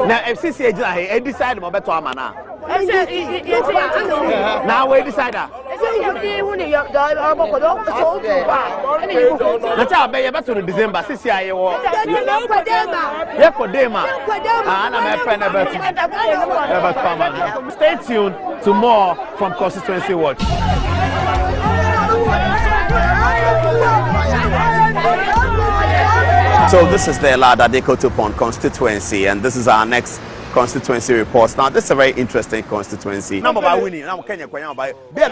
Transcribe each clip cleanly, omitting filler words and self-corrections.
Now, FCC agent, decide about to Amana. Now, we decide that. That's how I better to December. See, I walk. Stay tuned to more from Constituency Watch. So this is the Ladadeko Tupon constituency, and this is our next constituency report. Now, this is a very interesting constituency. Number by winning, now Kenya by be a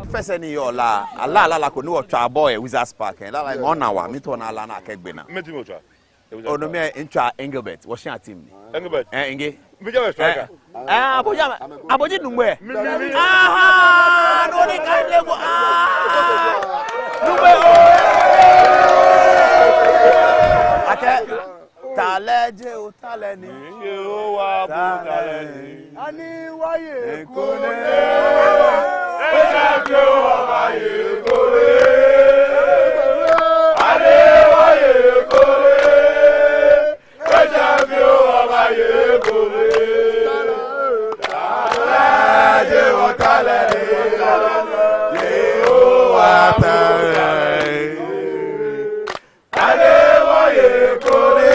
first any your la ko no twa boy Wizards Park and like on hour me to na la na kegbe na ono me intwa Engelbert wo hia team Engelbert enge bija striker aboji numwe aha no ni kan lego numwe ate taleje o taleni o wa bu taleni ani waye kone eja jo waye kone ani waye kone eja jo waye kone taleje o taleni o wa taleni ani waye kone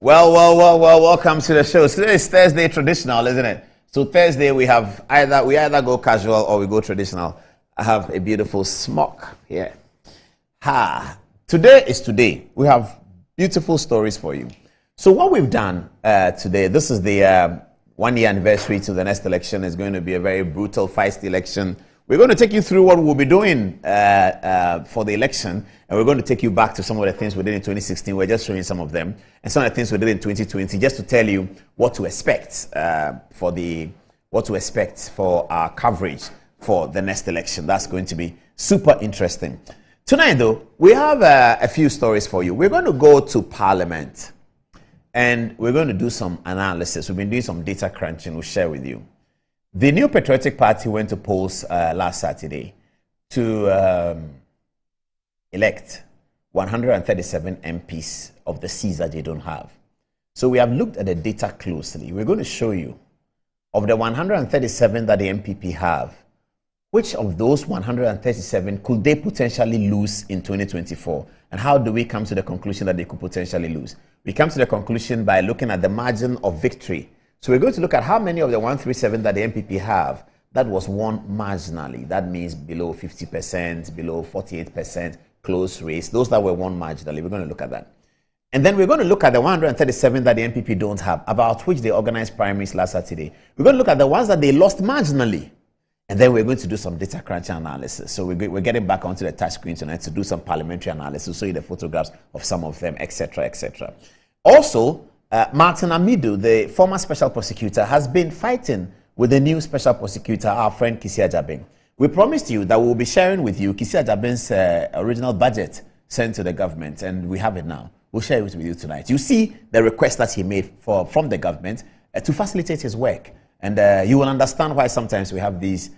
Well, welcome to the show. So today is Thursday traditional, isn't it? So Thursday we either go casual or we go traditional. I have a beautiful smock here. Today is today. We have beautiful stories for you. So what we've done today, this is the 1 year anniversary to the next election. It's going to be a very brutal, feisty election. We're going to take you through what we'll be doing for the election, and we're going to take you back to some of the things we did in 2016. We're just showing some of them, and some of the things we did in 2020, just to tell you what to expect for our coverage for the next election. That's going to be super interesting. Tonight, though, we have a few stories for you. We're going to go to Parliament, and we're going to do some analysis. We've been doing some data crunching. We'll share with you. The New Patriotic Party went to polls last Saturday to elect 137 MPs of the seats that they don't have. So we have looked at the data closely. We're going to show you, of the 137 that the MPP have, which of those 137 could they potentially lose in 2024? And how do we come to the conclusion that they could potentially lose? We come to the conclusion by looking at the margin of victory. So we're going to look at how many of the 137 that the MPP have that was won marginally. That means below 50%, below 48%, close race. Those that were won marginally. We're going to look at that. And then we're going to look at the 137 that the MPP don't have, about which they organized primaries last Saturday. We're going to look at the ones that they lost marginally. And then we're going to do some data crunching analysis. So we're getting back onto the touch screen tonight to do some parliamentary analysis, show you the photographs of some of them, etc., etc. Also, Martin Amidu, the former special prosecutor, has been fighting with the new special prosecutor, our friend Kisia Jabing. We promised you that we'll be sharing with you Kisia Jabing's original budget sent to the government, and we have it now. We'll share it with you tonight. You see the request that he made from the government to facilitate his work, and you will understand why sometimes we have these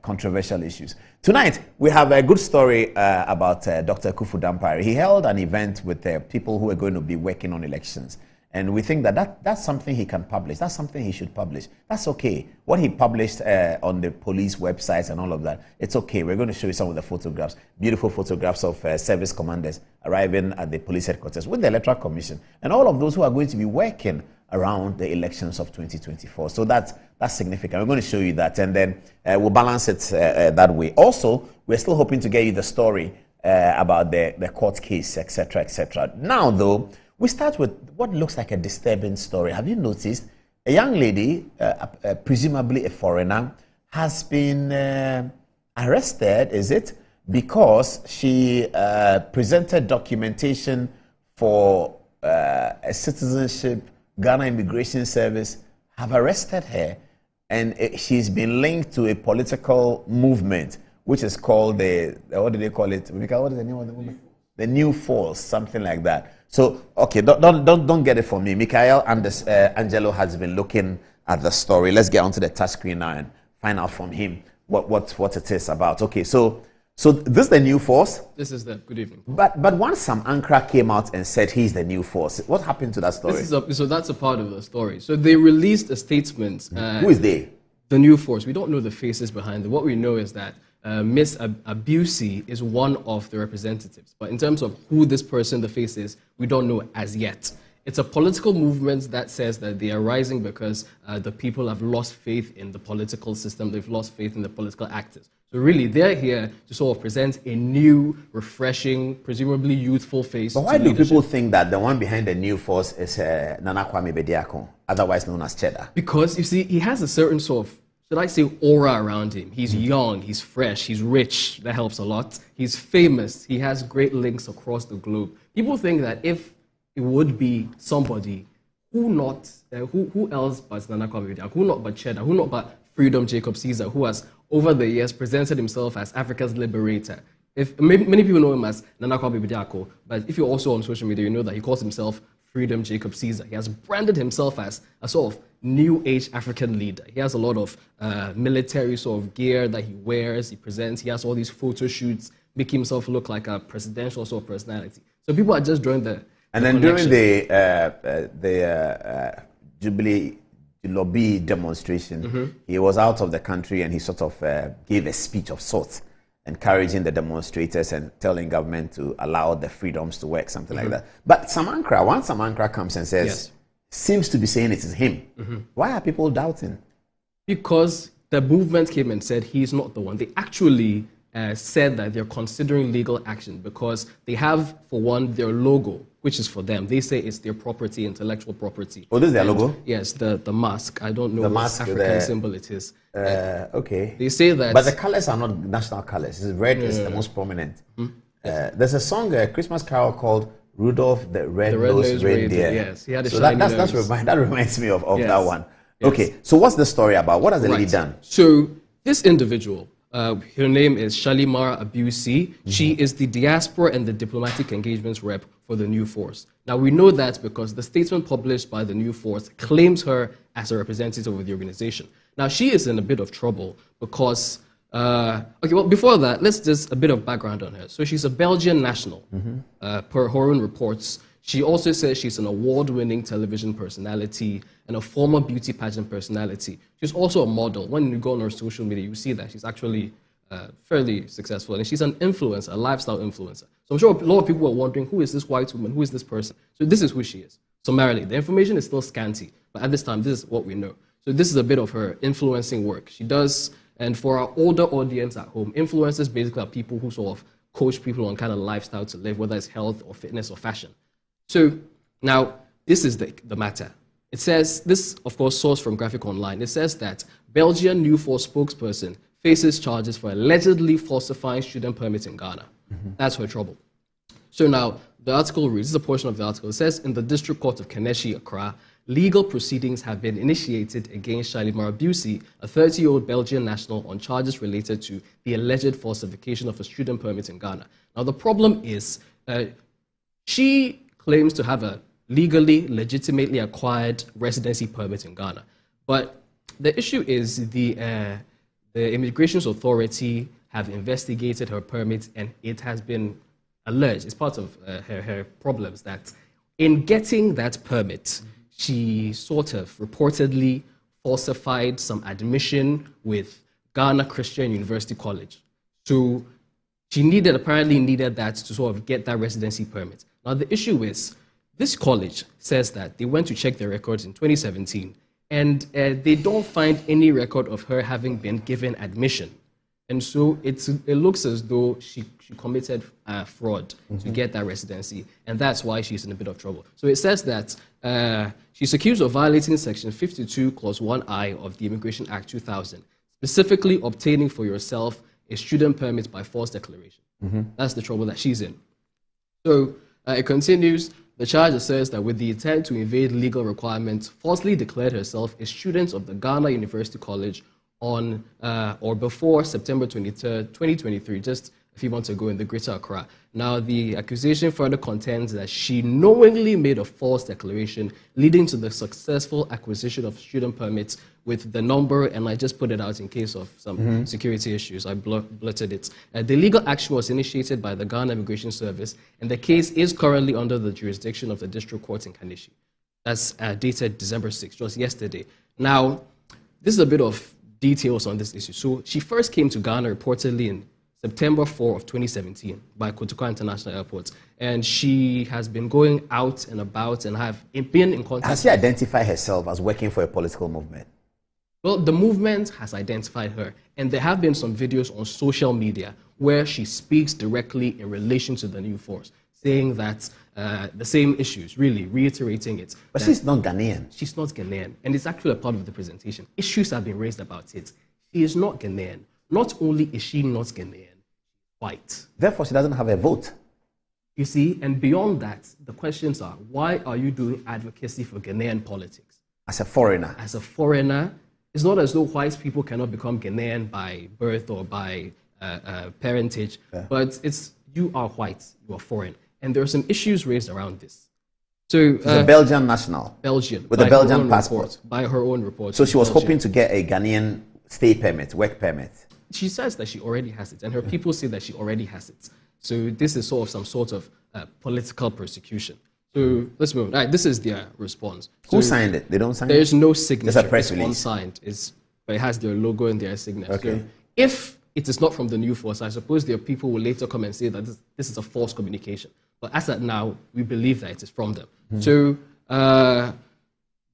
controversial issues. Tonight, we have a good story about Dr. Kufu Dampare. He held an event with people who are going to be working on elections. And we think that's something he can publish. That's something he should publish. That's okay. What he published on the police websites and all of that, it's okay. We're going to show you some of the photographs, beautiful photographs of service commanders arriving at the police headquarters with the Electoral Commission and all of those who are going to be working around the elections of 2024. So that's That's significant. We're going to show you that, and then we'll balance it that way. Also, we're still hoping to get you the story about the court case, etc., etc. Now, though, we start with what looks like a disturbing story. Have you noticed a young lady, presumably a foreigner, has been arrested, is it? Because she presented documentation for a citizenship. Ghana Immigration Service have arrested her, and she's been linked to a political movement, which is called what do they call it? What is the name of the movement? The New Force, something like that. So, okay, don't get it from me. Michael Angelo has been looking at the story. Let's get onto the touch screen now and find out from him what it is about. Okay, so this is the New Force. This is the good evening. But once Sam Ankra came out and said he's the New Force, what happened to that story? So that's a part of the story. So they released a statement. Who is they? The New Force. We don't know the faces behind it. What we know is that Miss Abusi is one of the representatives. But in terms of who this person, the face is, we don't know as yet. It's a political movement that says that they are rising because the people have lost faith in the political system. They've lost faith in the political actors. So really, they're here to sort of present a new, refreshing, presumably youthful face. But why do people think that the one behind the New Force is Nana Kwame Bediako, otherwise known as Cheddar? Because, you see, he has a certain sort of, should I say, aura around him. He's young, he's fresh, he's rich. That helps a lot. He's famous. He has great links across the globe. People think that if it would be somebody, who else but Nana Kwame Bediako, who not but Cheddar, who not but Freedom Jacob Caesar, who has over the years presented himself as Africa's liberator. Many people know him as Nana Kwame Bediako, but if you're also on social media, you know that he calls himself Freedom Jacob Caesar. He has branded himself as a sort of new age African leader. He has a lot of military sort of gear that he wears, he presents. He has all these photo shoots, making himself look like a presidential sort of personality. So people are just drawing the And then connection. During the Jubilee lobby demonstration, he was out of the country and he sort of gave a speech of sorts, encouraging the demonstrators and telling government to allow the freedoms to work, something like that. But Sam Ankra, once Sam Ankra comes and says, seems to be saying it is him, why are people doubting? Because the movement came and said he's not the one. They actually said that they're considering legal action because they have, for one, their logo, which is for them. They say it's their property, intellectual property. Oh, this is their logo? Yes, the mask. I don't know The what mask, African symbol it is. Okay. They say that... But the colors are not national colors. Red is the most prominent. There's a song, a Christmas carol called Rudolph the Red-Nosed Reindeer. Yes, he had a so shiny that reminds me of that one. Yes. Okay, so what's the story about? What has the lady done? So this individual, her name is Shalimar Abusi. She is the diaspora and the diplomatic engagements rep for the New Force. Now, we know that because the statement published by the New Force claims her as a representative of the organization. Now, she is in a bit of trouble because, okay, well, before that, let's just a bit of background on her. So she's a Belgian national, per her own reports. She also says she's an award-winning television personality and a former beauty pageant personality. She's also a model. When you go on her social media, you see that she's actually fairly successful. And she's an influencer, a lifestyle influencer. So I'm sure a lot of people are wondering, who is this white woman? Who is this person? So this is who she is. Summarily, the information is still scanty. But at this time, this is what we know. So this is a bit of her influencing work. She does, and for our older audience at home, influencers basically are people who sort of coach people on kind of lifestyle to live, whether it's health or fitness or fashion. So now, this is the matter. It says, this, of course, sourced from Graphic Online. It says that Belgian New Force spokesperson faces charges for allegedly falsifying student permits in Ghana. That's her trouble. So now, the article reads, this is a portion of the article. It says, in the District Court of Keneshi, Accra, legal proceedings have been initiated against Shalimar Abusi, a 30-year-old Belgian national, on charges related to the alleged falsification of a student permit in Ghana. Now, the problem is, she claims to have a legally, legitimately acquired residency permit in Ghana. But the issue is the Immigration Authority have investigated her permit, and it has been alleged, it's part of her problems, that in getting that permit, she sort of reportedly falsified some admission with Ghana Christian University College. So she apparently needed that to sort of get that residency permit. Now, the issue is, this college says that they went to check their records in 2017. And they don't find any record of her having been given admission. And so it looks as though she committed fraud to get that residency, and that's why she's in a bit of trouble. So it says that she's accused of violating Section 52, Clause 1I of the Immigration Act 2000, specifically obtaining for yourself a student permit by false declaration. That's the trouble that she's in. So it continues. The charge says that with the intent to evade legal requirements, falsely declared herself a student of the Ghana University College on or before September 23rd, 2023, just a few months ago in the Greater Accra. Now, the accusation further contends that she knowingly made a false declaration, leading to the successful acquisition of student permits with the number, and I just put it out in case of some security issues. I blurted it. The legal action was initiated by the Ghana Immigration Service, and the case is currently under the jurisdiction of the District Court in Kaneshie. That's dated December 6th, just yesterday. Now, this is a bit of details on this issue. So she first came to Ghana reportedly in September 4 of 2017 by Kotoka International Airport. And she has been going out and about and have been in contact. Has she identified herself as working for a political movement? Well, the movement has identified her. And there have been some videos on social media where she speaks directly in relation to the new force, saying that the same issues, really reiterating it. But she's not Ghanaian. She's not Ghanaian. And it's actually a part of the presentation. Issues have been raised about it. She is not Ghanaian. Not only is she not Ghanaian, white. Therefore, she doesn't have a vote. You see, and beyond that, the questions are, why are you doing advocacy for Ghanaian politics? As a foreigner. As a foreigner, it's not as though white people cannot become Ghanaian by birth or by parentage, but it's you are white, you are foreign. And there are some issues raised around this. So, she's a Belgian national. Belgian. With a Belgian passport. By her own report. So she was hoping to get a Ghanaian stay permit, work permit. She says that she already has it, and her people say that she already has it. So this is sort of some sort of political persecution. So let's move on. All right, this is their response. Who signed it? They don't sign it? There's no signature. There's a press release. It's unsigned, but it has their logo and their signature. Okay. So if it is not from the new force, I suppose their people will later come and say that this is a false communication. But as at now, we believe that it is from them. So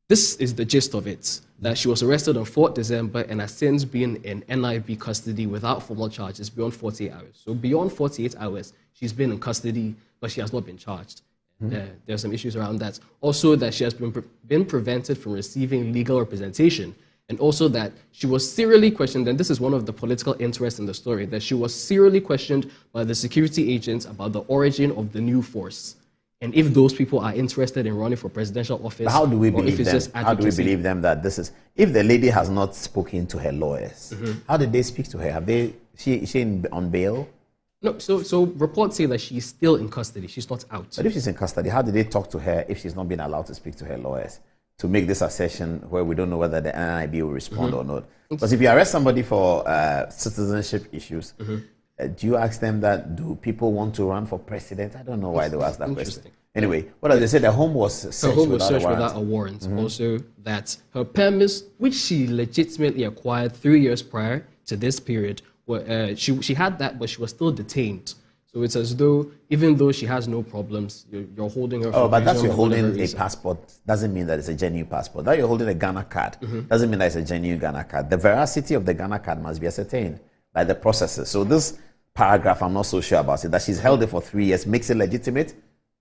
this is the gist of it, that she was arrested on 4th December and has since been in NIB custody without formal charges beyond 48 hours. So beyond 48 hours, she's been in custody, but she has not been charged. There are some issues around that. Also, that she has been prevented from receiving legal representation, and also that she was serially questioned, and this is one of the political interests in the story, that she was serially questioned by the security agents about the origin of the new force. And if those people are interested in running for presidential office, but how do we believe them? How do we advocacy. believe them that this is? If the lady has not spoken to her lawyers, how did they speak to her? Have they? Is she on bail? No. So reports say that she's still in custody. She's not out. But if she's in custody, how did they talk to her if she's not been allowed to speak to her lawyers to make this assertion where we don't know whether the NIB will respond or not? Because if you arrest somebody for citizenship issues, do you ask them that, do people want to run for president? I don't know why they ask that question. Anyway, what does they say? The home was searched without a warrant. Also, that her permits, which she legitimately acquired 3 years prior to this period, she had that, but she was still detained. So it's as though, even though she has no problems, you're holding her. Oh, but that's you're holding a passport doesn't mean that it's a genuine passport. That you're holding a Ghana card doesn't mean that it's a genuine Ghana card. The veracity of the Ghana card must be ascertained by the processes. So this paragraph, I'm not so sure about it. That she's held it for 3 years makes it legitimate.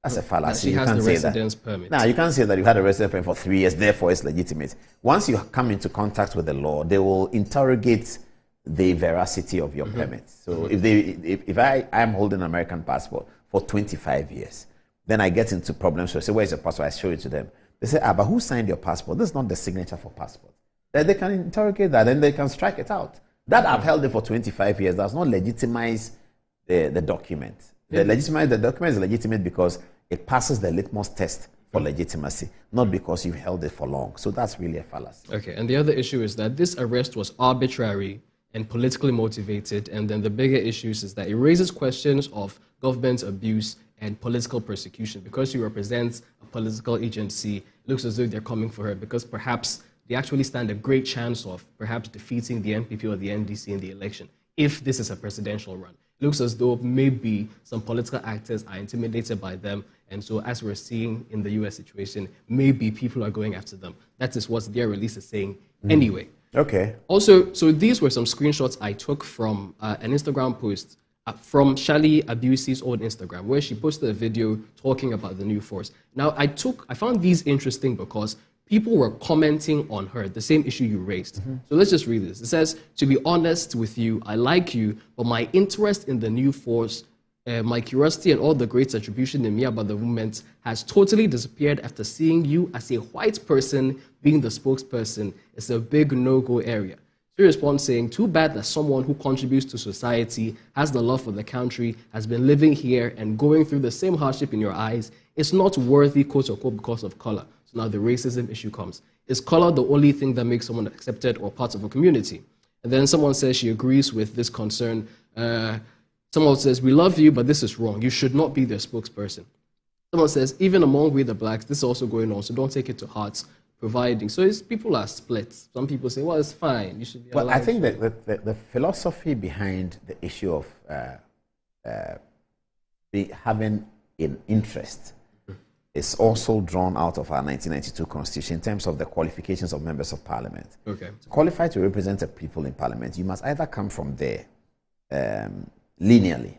That's a fallacy. She has can't the say residence that. permit. Now, you can't say that you had a residence permit for 3 years, therefore it's legitimate. Once you come into contact with the law, they will interrogate the veracity of your permit. So if I am holding an American passport for 25 years, then I get into problems. So I say, where's your passport? I show it to them. They say, but who signed your passport? This is not the signature for passport. Then they can interrogate that and they can strike it out. That I've held it for 25 years does not legitimize the document. The document is legitimate because it passes the litmus test for legitimacy, not because you held it for long. So that's really a fallacy. Okay, and the other issue is that this arrest was arbitrary and politically motivated, and then the bigger issues is that it raises questions of government abuse and political persecution. Because she represents a political agency, it looks as though they're coming for her because perhaps they actually stand a great chance of perhaps defeating the NPP or the NDC in the election if this is a presidential run. It looks as though maybe some political actors are intimidated by them And so as we're seeing in the US situation, maybe people are going after them. That is what their release is saying anyway. Okay. Also, so these were some screenshots I took from an Instagram post from Shali Abusi's own Instagram, where she posted a video talking about the new force. Now, I found these interesting because people were commenting on her, the same issue you raised. So let's just read this. It says, "To be honest with you, I like you, but my interest in the new force, my curiosity and all the great attribution in me about the movement has totally disappeared after seeing you as a white person being the spokesperson. It's a big no-go area." She responds saying, "Too bad that someone who contributes to society, has the love for the country, has been living here and going through the same hardship in your eyes, is not worthy, quote unquote, because of color." So now the racism issue comes. Is color the only thing that makes someone accepted or part of a community? And then someone says she agrees with this concern. Someone says, "We love you, but this is wrong. You should not be their spokesperson." Someone says, "Even among we the blacks, this is also going on, so don't take it to heart." Providing. So people are split. Some people say, "Well, it's fine. You should be allowed." Well, I think that the philosophy behind the issue of having an interest is also drawn out of our 1992 Constitution in terms of the qualifications of members of Parliament. Okay. To qualify to represent a people in Parliament, you must either come from there linearly,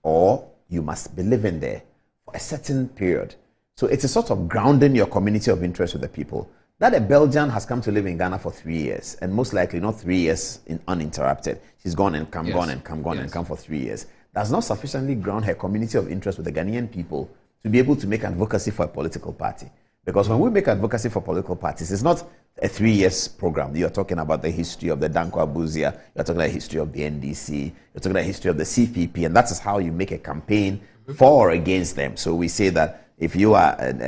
or you must be living there for a certain period. So it's a sort of grounding your community of interest with the people. That a Belgian has come to live in Ghana for 3 years, and most likely not 3 years uninterrupted. She's gone and come, gone and come, gone and come for 3 years. Does not sufficiently ground her community of interest with the Ghanaian people to be able to make advocacy for a political party. Because when we make advocacy for political parties, it's not a 3 years program. You're talking about the history of the Danko Abuzia, you're talking about the history of the NDC, you're talking about the history of the CPP, and that is how you make a campaign for or against them. So we say that if you are an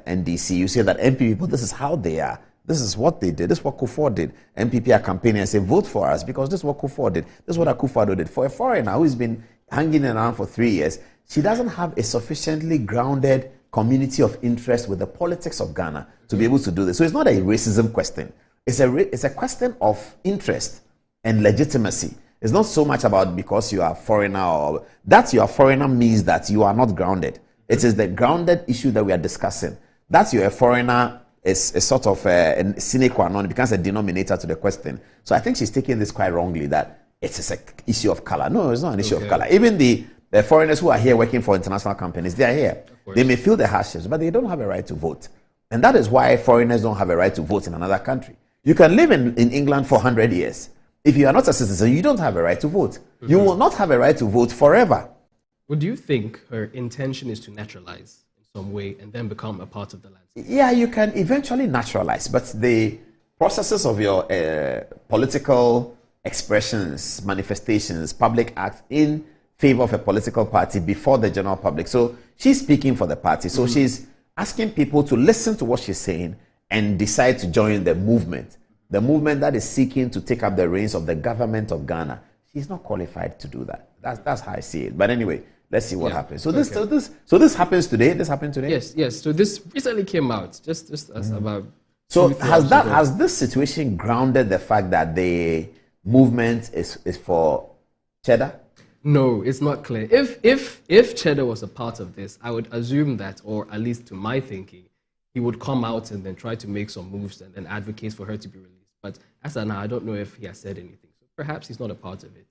NDC, you say that NPP people, this is how they are. This is what they did. This is what Kufuor did. NPP are campaigning and say, vote for us because this is what Kufuor did. This is what Akufo-Addo did. For a foreigner who's been hanging around for 3 years, she doesn't have a sufficiently grounded community of interest with the politics of Ghana to be able to do this. So it's not a racism question. It's a question of interest and legitimacy. It's not so much about because you are a foreigner or that you are a foreigner means that you are not grounded. It is the grounded issue that we are discussing. That you're a foreigner is a sort of a sine qua non. It becomes a denominator to the question. So I think she's taking this quite wrongly, that it's an issue of color. No, it's not an issue of color. Even the foreigners who are here working for international companies, they are here. They may feel the hardships, but they don't have a right to vote. And that is why foreigners don't have a right to vote in another country. You can live in England for 100 years. If you are not a citizen, you don't have a right to vote. You will not have a right to vote forever. Would you think her intention is to naturalize in some way and then become a part of the landscape? Yeah, you can eventually naturalize, but the processes of your political expressions, manifestations, public acts in favor of a political party before the general public. So she's speaking for the party. So she's asking people to listen to what she's saying and decide to join the movement that is seeking to take up the reins of the government of Ghana. She's not qualified to do that. That's how I see it. But anyway, let's see what happens. So this happens today. This happened today. Yes. So this recently came out, just as about. So has this situation grounded the fact that the movement is for Cheddar? No, it's not clear. If Cheddar was a part of this, I would assume that, or at least to my thinking, he would come out and then try to make some moves and then advocate for her to be released. But as of now, I don't know if he has said anything. So perhaps he's not a part of it.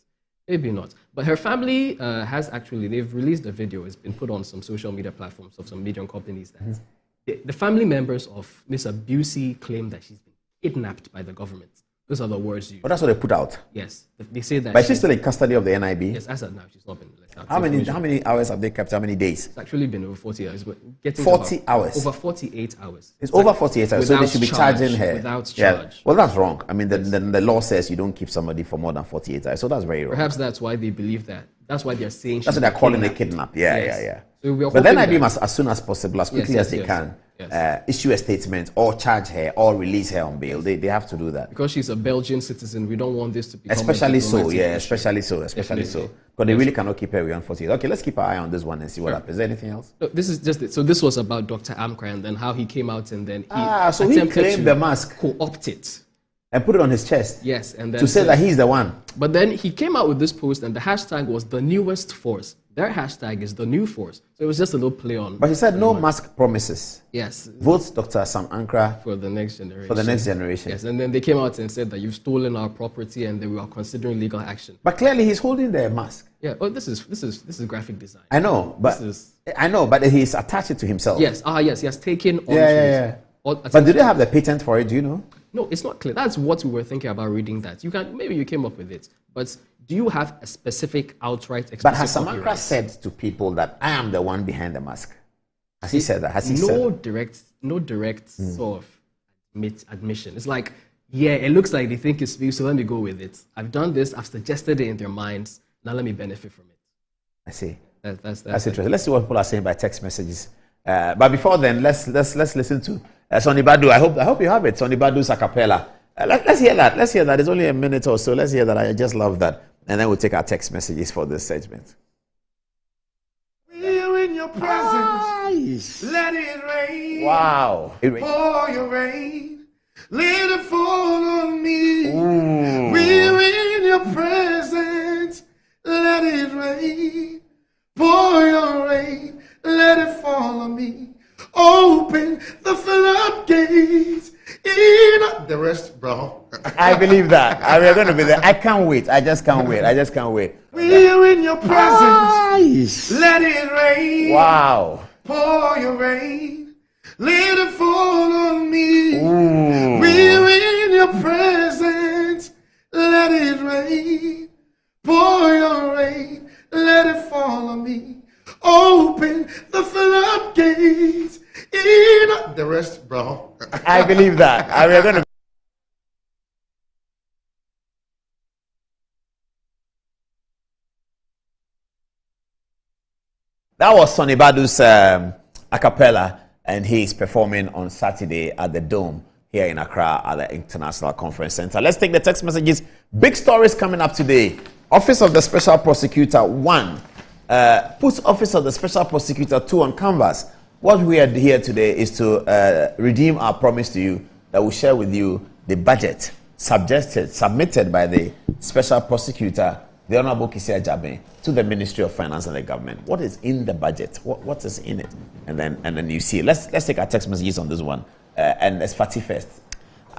Maybe not. But her family they've released a video. It's been put on some social media platforms of some media companies that the family members of Miss Abusi claim that she's been kidnapped by the government. Those are the words used. But that's what they put out. Yes. They say that. But she's still in custody of the NIB? Yes, as of now, she's not been let out. How many hours have they kept? How many days? It's actually been over 40 hours. But 40 hours? Over 48 hours. It's over 48 hours, so they should be charging her. Without charge. Yeah. Well, that's wrong. I mean, the law says you don't keep somebody for more than 48 hours, so that's very wrong. Perhaps that's why they believe that. That's why they're saying that's what they're calling a kidnap. Yes. Yeah. So but then NIB must, as soon as possible, as quickly as they can, Yes. Issue a statement or charge her or release her on bail. They have to do that. Because she's a Belgian citizen, we don't want this to become especially so. Because they really cannot keep her beyond 48. Okay, let's keep our eye on this one and see what happens. Is there anything else? No, this is just it. So this was about Dr. Amkra and then how he came out and then he claimed the mask, co-opt it. And put it on his chest. Yes, and then to say that he's the one. But then he came out with this post and the hashtag was the newest force. their hashtag is the new force. So it was just a little play on. But he said no mask promises. Yes. Vote Dr. Sam Ankra for the next generation. For the next generation. Yes, and then they came out and said that you've stolen our property and that we are considering legal action. But clearly he's holding the mask. Yeah. Oh, this is graphic design. I know, but he's attached it to himself. Yes. Yes. He has taken on. Yeah. But do they have the patent for it? Do you know? No, it's not clear. That's what we were thinking about reading that. Maybe you came up with it, but do you have a specific outright explicit? But has Sam Ankra said to people that I am the one behind the mask? Has he said that? Has he said that? No direct sort of admission. It's like, yeah, it looks like they think it's me, so let me go with it. I've done this. I've suggested it in their minds. Now let me benefit from it. I see. That's interesting. Let's see what people are saying by text messages. But before then, let's listen to Sonny Badu. I hope you have it. Sonny Badu's a cappella. Let's hear that. Let's hear that. It's only a minute or so. Let's hear that. I just love that. And then we'll take our text messages for this segment. We're in your presence. Let it rain. Wow. Pour your rain. Let it fall on me. Ooh. We're in your presence. Let it rain. Pour your rain. Let it fall on me. Open the floodgates. The rest, bro. I believe that. We're going to be there. I can't wait. I just can't wait. We're in your presence. Let it rain. Wow. Pour your rain. Let it fall on me. Ooh. We're in your presence. Let it rain. Pour your rain. Let it fall on me. Open the floodgates. The rest, bro. I believe that. We're going to. That was Sonny Badu's a cappella, and he's performing on Saturday at the Dome here in Accra at the International Conference Center. Let's take the text messages. Big stories coming up today. Office of the Special Prosecutor 1 puts Office of the Special Prosecutor 2 on canvas. What we are here today is to redeem our promise to you that we'll share with you the budget submitted by the Special Prosecutor, the Honorable Kissi Agyabeng, to the Ministry of Finance and the government. What is in the budget? What is in it? And then you see. Let's take our text messages on this one. And let's Fatty first.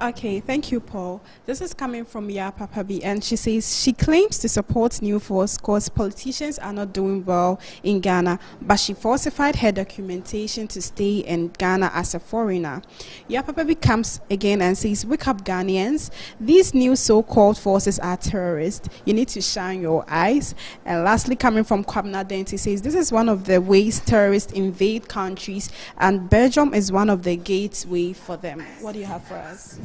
Okay, thank you, Paul. This is coming from Ya Papabi, and she says she claims to support New Force because politicians are not doing well in Ghana, but she falsified her documentation to stay in Ghana as a foreigner. Ya Papabi comes again and says, wake up Ghanaians, these new so-called forces are terrorists. You need to shine your eyes. And lastly, coming from Kwabena Denti, says this is one of the ways terrorists invade countries, and Belgium is one of the gateway for them. What do you have for us?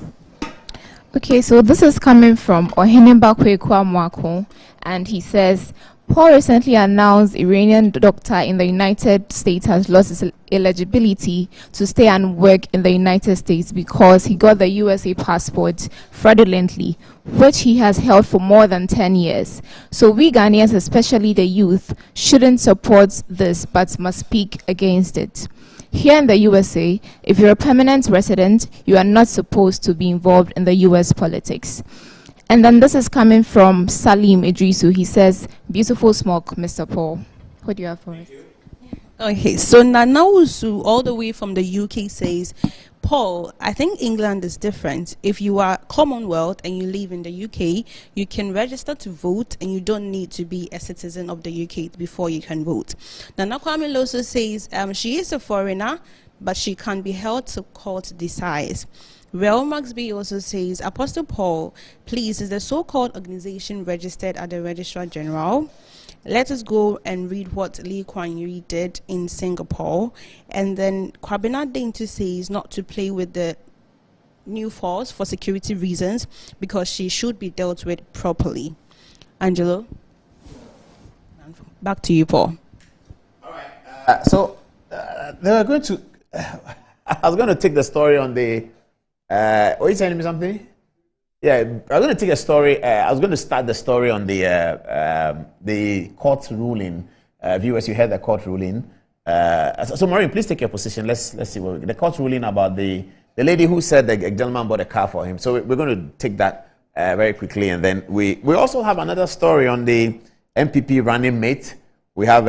Okay, so this is coming from Oheneba Kwekwa Mwako, and he says, Paul recently announced Iranian doctor in the United States has lost his eligibility to stay and work in the United States because he got the USA passport fraudulently, which he has held for more than 10 years. So we Ghanaians, especially the youth, shouldn't support this but must speak against it. Here in the USA, if you're a permanent resident, you are not supposed to be involved in the US politics. And then this is coming from Salim Idrisu. He says, beautiful smoke, Mr. Paul. What do you have for us? Okay, so Nanausu, all the way from the UK, says, Paul, I think England is different. If you are Commonwealth and you live in the UK, you can register to vote and you don't need to be a citizen of the UK before you can vote. Nana Kwame Loso says she is a foreigner, but she can be held to court decides. Real Maxby also says, Apostle Paul, please, is the so-called organization registered at the Registrar General? Let us go and read what Lee Kuan Yew did in Singapore. And then Kwabena Denti says not to play with the new force for security reasons because she should be dealt with properly. Angelo, back to you, Paul. All right. They were going to. I was going to take the story on the. Are you telling me something? Yeah, I'm going to take a story. I was going to start the story on the court ruling. Viewers, you heard the court ruling. So, Maureen, please take your position. Let's see the court ruling about the lady who said the gentleman bought a car for him. So we're going to take that very quickly, and then we also have another story on the MPP running mate We have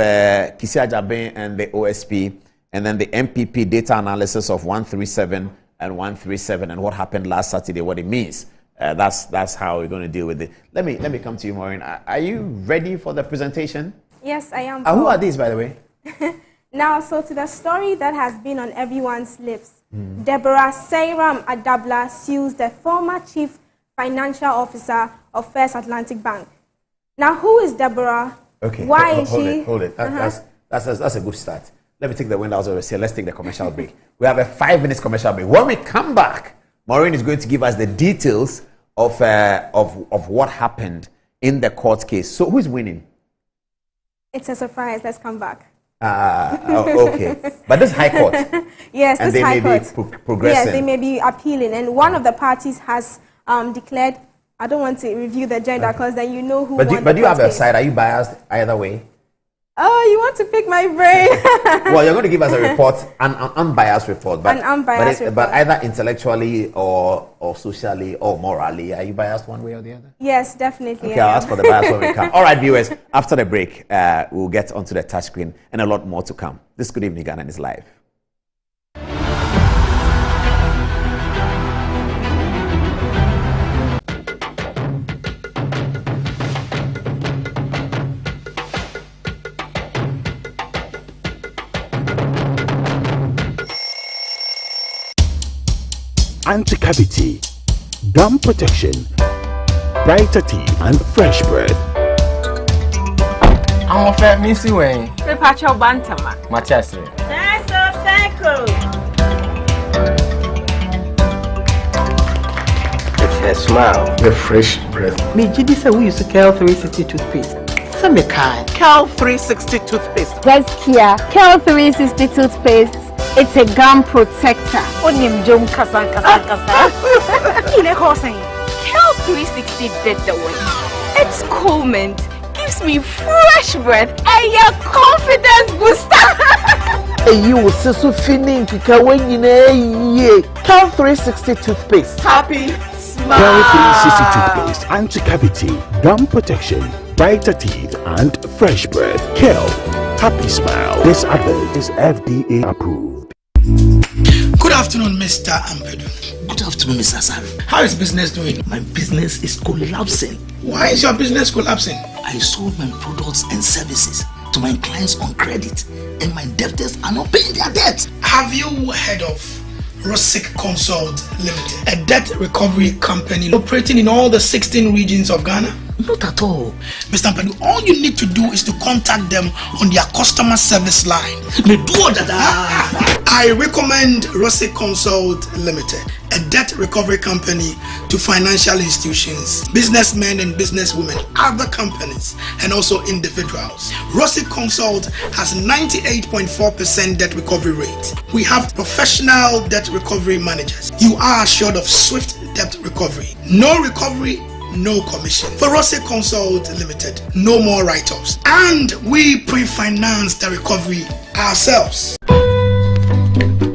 Kisia Jabin and the OSP, and then the MPP data analysis of 137 and 137 and what happened last Saturday, what it means. That's how we're going to deal with it. Let me come to you, Maureen. Are you ready for the presentation? Yes, I am. Who are these, by the way? Now, so to the story that has been on everyone's lips, Deborah Seyram Adabla sues the former chief financial officer of First Atlantic Bank. Now, who is Deborah? Okay. Why is she? Hold it. That's a good start. Let me take the wind out of the sail. Let's take the commercial break. We have a 5-minute commercial break. When we come back, Maureen is going to give us the details of what happened in the court case. So, who's winning? It's a surprise. Let's come back. Okay. But this High Court. Yes, and this High Court. They may be progressing. Yes, they may be appealing. And one of the parties has declared, I don't want to review the gender because then you know who won. But do you have a side? Are you biased either way? Oh, you want to pick my brain? Well, you're going to give us a report, an unbiased report. But, an unbiased report. But either intellectually or socially or morally, are you biased one way or the other? Yes, definitely. Okay, I'll ask for the bias when we come. All right, viewers, after the break, we'll get onto the touchscreen and a lot more to come. This Good Evening Ghana is live. Anti-cavity, gum protection, brighter teeth, and fresh breath. I'm a fair missy way. Prepare bantama. Matias. It's her smile. The fresh breath. Me Jidisa we use Cal 360 toothpaste. Some kind. Cal 360 toothpaste. That's Kia. Cal 360 toothpaste. It's a gum protector. Onim jom kasa. Ile kosen. Cal 360 did the way. Its cool mint gives me fresh breath and your confidence booster. You will see so feeling kika when you know Cal 360 toothpaste. Happy smile. Cal 360 toothpaste, anti-cavity, gum protection, brighter teeth, and fresh breath. Cal, happy smile. This advert is FDA approved. Good afternoon, Mr. Ampedu. Good afternoon, Mr. Asari. How is business doing? My business is collapsing. Why is your business collapsing? I sold my products and services to my clients on credit, and my debtors are not paying their debts. Have you heard of Rosic Consult Limited, a debt recovery company operating in all the 16 regions of Ghana? Not at all. Mr. Ampedu, all you need to do is to contact them on their customer service line. I recommend Rosic Consult Limited, a debt recovery company to financial institutions, businessmen and businesswomen, other companies, and also individuals. Rosic Consult has 98.4% debt recovery rate. We have professional debt recovery managers. You are assured of swift debt recovery. No recovery, no commission. For Rosic Consult Limited, no more write-offs. And we pre-finance the recovery ourselves.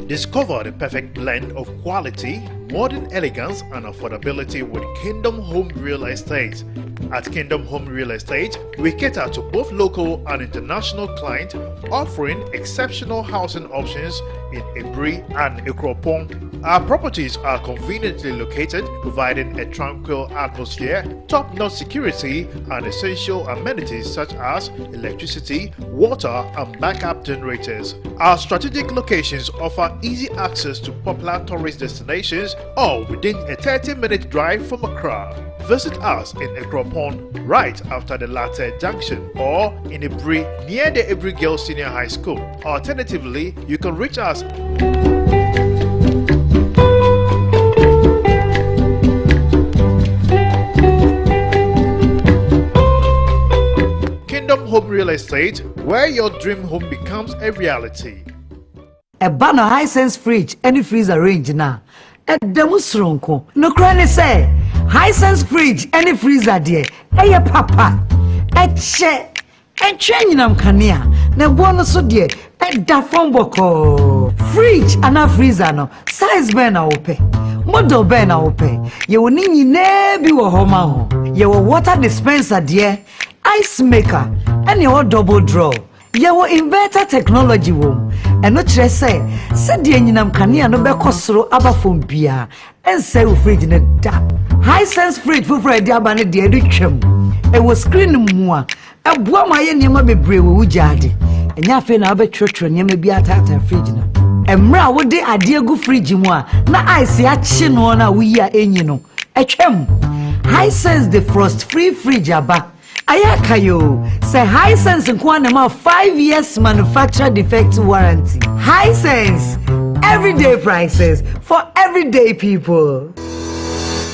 Discover the perfect blend of quality, modern elegance, and affordability with Kingdom Home Real Estate. At Kingdom Home Real Estate, we cater to both local and international clients, offering exceptional housing options in Ebri and Ikropong. Our properties are conveniently located, providing a tranquil atmosphere, top-notch security, and essential amenities such as electricity, water, and backup generators. Our strategic locations offer easy access to popular tourist destinations, all within a 30-minute drive from Accra. Visit us in Ikropong right after the Latte Junction, or in Ebri near the Ebri Girls Senior High School. Alternatively, you can reach us Kingdom Home Real Estate, where your dream home becomes a reality. A banner Hisense fridge, any freezer range now. A demonstronko. No cranny say Hisense fridge, any freezer dear. Hey, papa. A che. A train nam kania. Na bonus so dear. A dafon boko. Fridge and a freezer no. Size ben na ope. Model ben na ope. You nini nebi wo homa ho. You water dispenser dear. Ice maker. Any or double draw. Yawo inverter technology wom. And no tre say the enyinam kanea no be kosoro aba from bia. And say fridge ne da. High sense fridge for Freddy abane de edutwam. E was screen mu a. Aboa ma ye niam bebre wo wujade. Enya afi na abetwetwe niam bi atata fridge na. Emra wo de ade agu fridge mu a na ice ya chi no na wo yi a enyi no. Etwam. High sense the frost free fridge aba. Ayakayo say High Sense Nkwanema 5 years manufacturer defect warranty. High Sense, everyday prices for everyday people.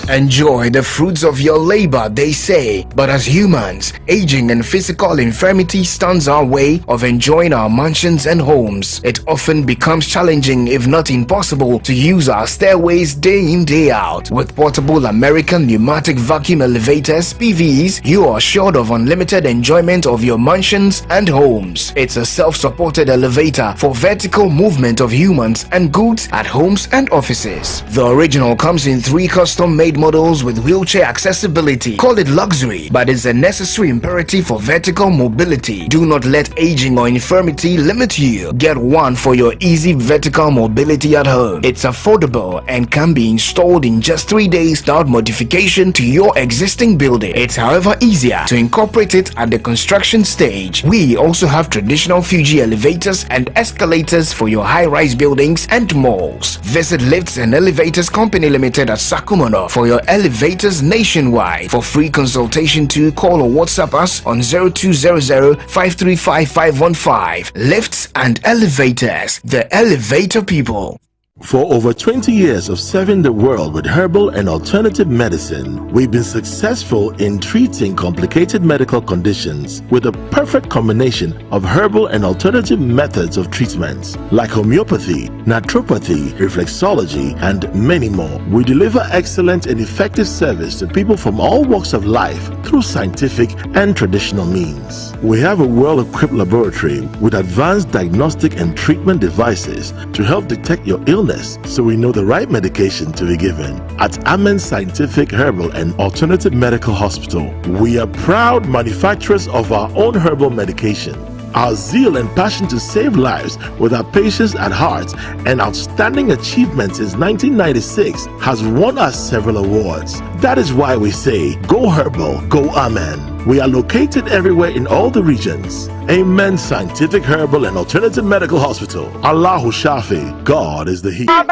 Enjoy the fruits of your labor, they say. But as humans, aging and physical infirmity stands our way of enjoying our mansions and homes. It often becomes challenging, if not impossible, to use our stairways day in, day out. With portable American pneumatic vacuum elevators, PVs, you are assured of unlimited enjoyment of your mansions and homes. It's a self-supported elevator for vertical movement of humans and goods at homes and offices. The original comes in 3 custom-made models with wheelchair accessibility. Call it luxury, but it's a necessary imperative for vertical mobility. Do not let aging or infirmity limit you. Get one for your easy vertical mobility at home. It's affordable and can be installed in just 3 days without modification to your existing building. It's however easier to incorporate it at the construction stage. We also have traditional Fuji elevators and escalators for your high-rise buildings and malls. Visit Lifts and Elevators Company Limited at Sakumono for your elevators nationwide. For free consultation to call or WhatsApp us on 0200-535-515. Lifts and Elevators, the elevator people. For over 20 years of serving the world with herbal and alternative medicine, we've been successful in treating complicated medical conditions with a perfect combination of herbal and alternative methods of treatments like homeopathy, naturopathy, reflexology, and many more. We deliver excellent and effective service to people from all walks of life through scientific and traditional means. We have a well-equipped laboratory with advanced diagnostic and treatment devices to help detect your illness, so we know the right medication to be given. At Amen Scientific Herbal and Alternative Medical Hospital, we are proud manufacturers of our own herbal medication. Our zeal and passion to save lives with our patients at heart and outstanding achievements since 1996 has won us several awards. That is why we say, go herbal, go Amen. We are located everywhere in all the regions. Amen Scientific Herbal and Alternative Medical Hospital. Allahu Shafi, God is the healer.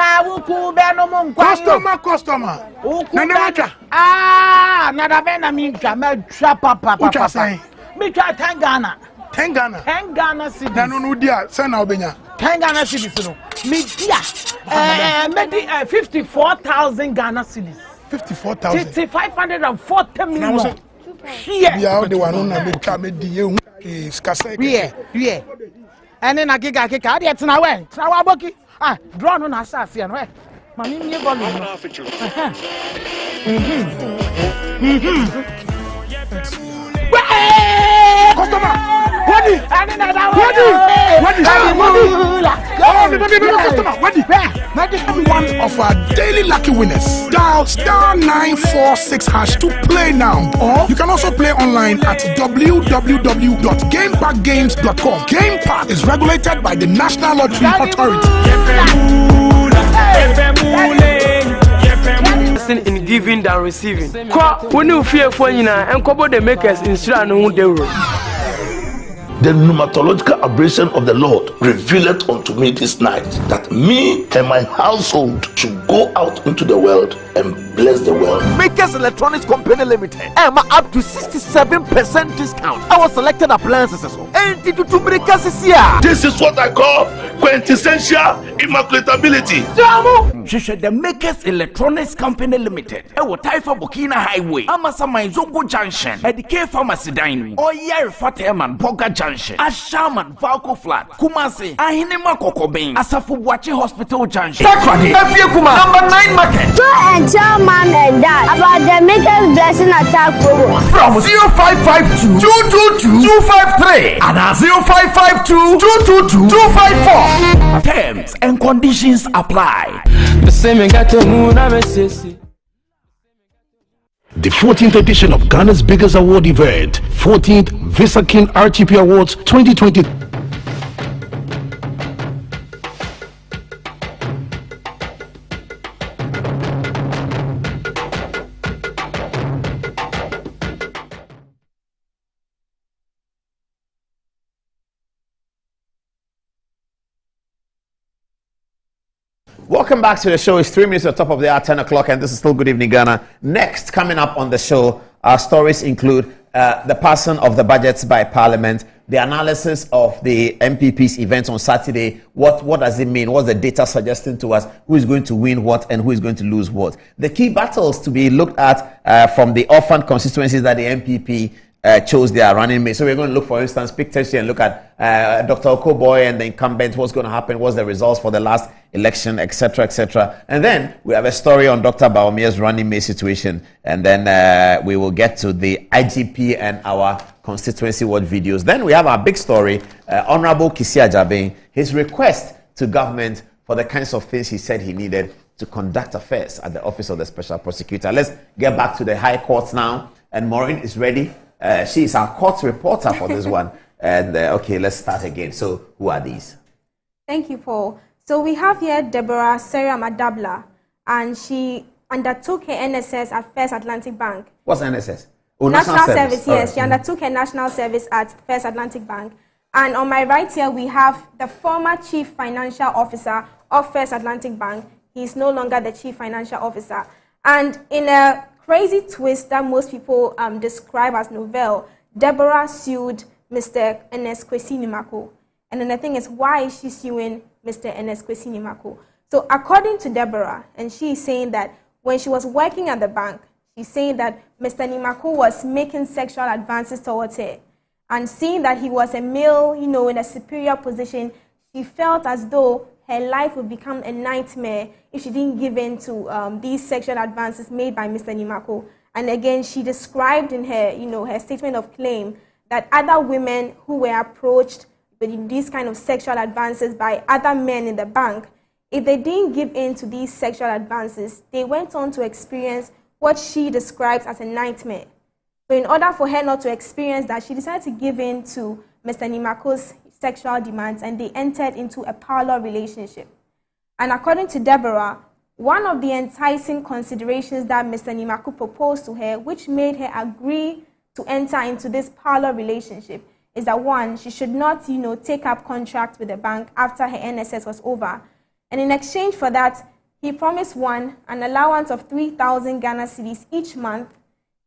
Customer. Mika 10 Ghana. 10 Ghana. 10 Ghana cities. Nanu no dia, say na obenya. 10 Ghana cities no. Media. 54,000 Ghana cities. 54,000. 540 million. Here. Yeah, the one na make ka me di ehun. Skase. Yeah. Ene na giga keka ade tena we. Tena wa boki. Ah, draw no na asase no we. Mami mi volume no. Customer! One of our daily lucky winners. Dial *946# to play now. Or you can also play online at www.gamepackgames.com. Game Park is regulated by the National Lottery Authority. In giving than receiving. When you fear for you and cover the makers in the pneumatological abrasion of the Lord revealed unto me this night that me and my household should go out into the world and bless the world. Makers Electronics Company Limited. Up to 67% discount. Our selected appliances. This is what I call quintessential immaculatability. The Makers Electronics Company Limited. Taifa Burkina Highway. Amasama Zongo Junction. At the K Pharmacy Dining. Oyer Fateman Boga Junction. Ashaman Valco Flat. Kumasi. Ahinema Kokobeng. Asafu Bwachi Hospital Junction. Takradi. Number 9 Market. Tell mom and dad about the Makers Blessing Attack program. From 0552 222 253 and 0552 222 254. Terms and conditions apply. the 14th edition of Ghana's biggest award event, 14th Visa King RTP Awards 2020. Welcome back to the show. It's 3 minutes at the top of the hour, 10 o'clock, and this is still Good Evening Ghana. Next, coming up on the show, our stories include the passing of the budgets by Parliament, the analysis of the MPP's event on Saturday. What does it mean? What's the data suggesting to us? Who is going to win what and who is going to lose what? The key battles to be looked at from the orphan constituencies that the MPP chose their running mate. So we're going to look, for instance, pick Tertiary and look at Dr. Okoboy and the incumbent, what's going to happen, what's the results for the last election, etc., etc. And then we have a story on Dr. Baomia's running mate situation. And then we will get to the IGP and our constituency ward videos. Then we have our big story, Honorable Kisia Jabin, his request to government for the kinds of things he said he needed to conduct affairs at the Office of the Special Prosecutor. Let's get back to the High Courts now. And Maureen is ready. She is our court reporter for this one. And okay, let's start again. So who are these? Thank you, Paul. So we have here Deborah Seram Adabla, and she undertook her NSS at First Atlantic Bank. What's NSS? Oh, National Service, yes. She undertook her National Service at First Atlantic Bank. And on my right here, we have the former Chief Financial Officer of First Atlantic Bank. He's no longer the Chief Financial Officer. And in a crazy twist that most people describe as novel, Deborah sued Mr. Ernest Kwesi Nimako. And then the thing is, why is she suing Mr. Ernest Kwesi Nimako? So according to Deborah, and she's saying that when she was working at the bank, she's saying that Mr. Nimako was making sexual advances towards her. And seeing that he was a male, in a superior position, she felt as though her life would become a nightmare if she didn't give in to these sexual advances made by Mr. Nimako. And again, she described in her, her statement of claim that other women who were approached with these kind of sexual advances by other men in the bank, if they didn't give in to these sexual advances, they went on to experience what she describes as a nightmare. So in order for her not to experience that, she decided to give in to Mr. Nimako's sexual demands, and they entered into a parallel relationship. And according to Deborah, one of the enticing considerations that Mr. Nimako proposed to her, which made her agree to enter into this parallel relationship, is that one, she should not, take up contract with the bank after her NSS was over. And in exchange for that, he promised one, an allowance of 3,000 Ghana cedis each month.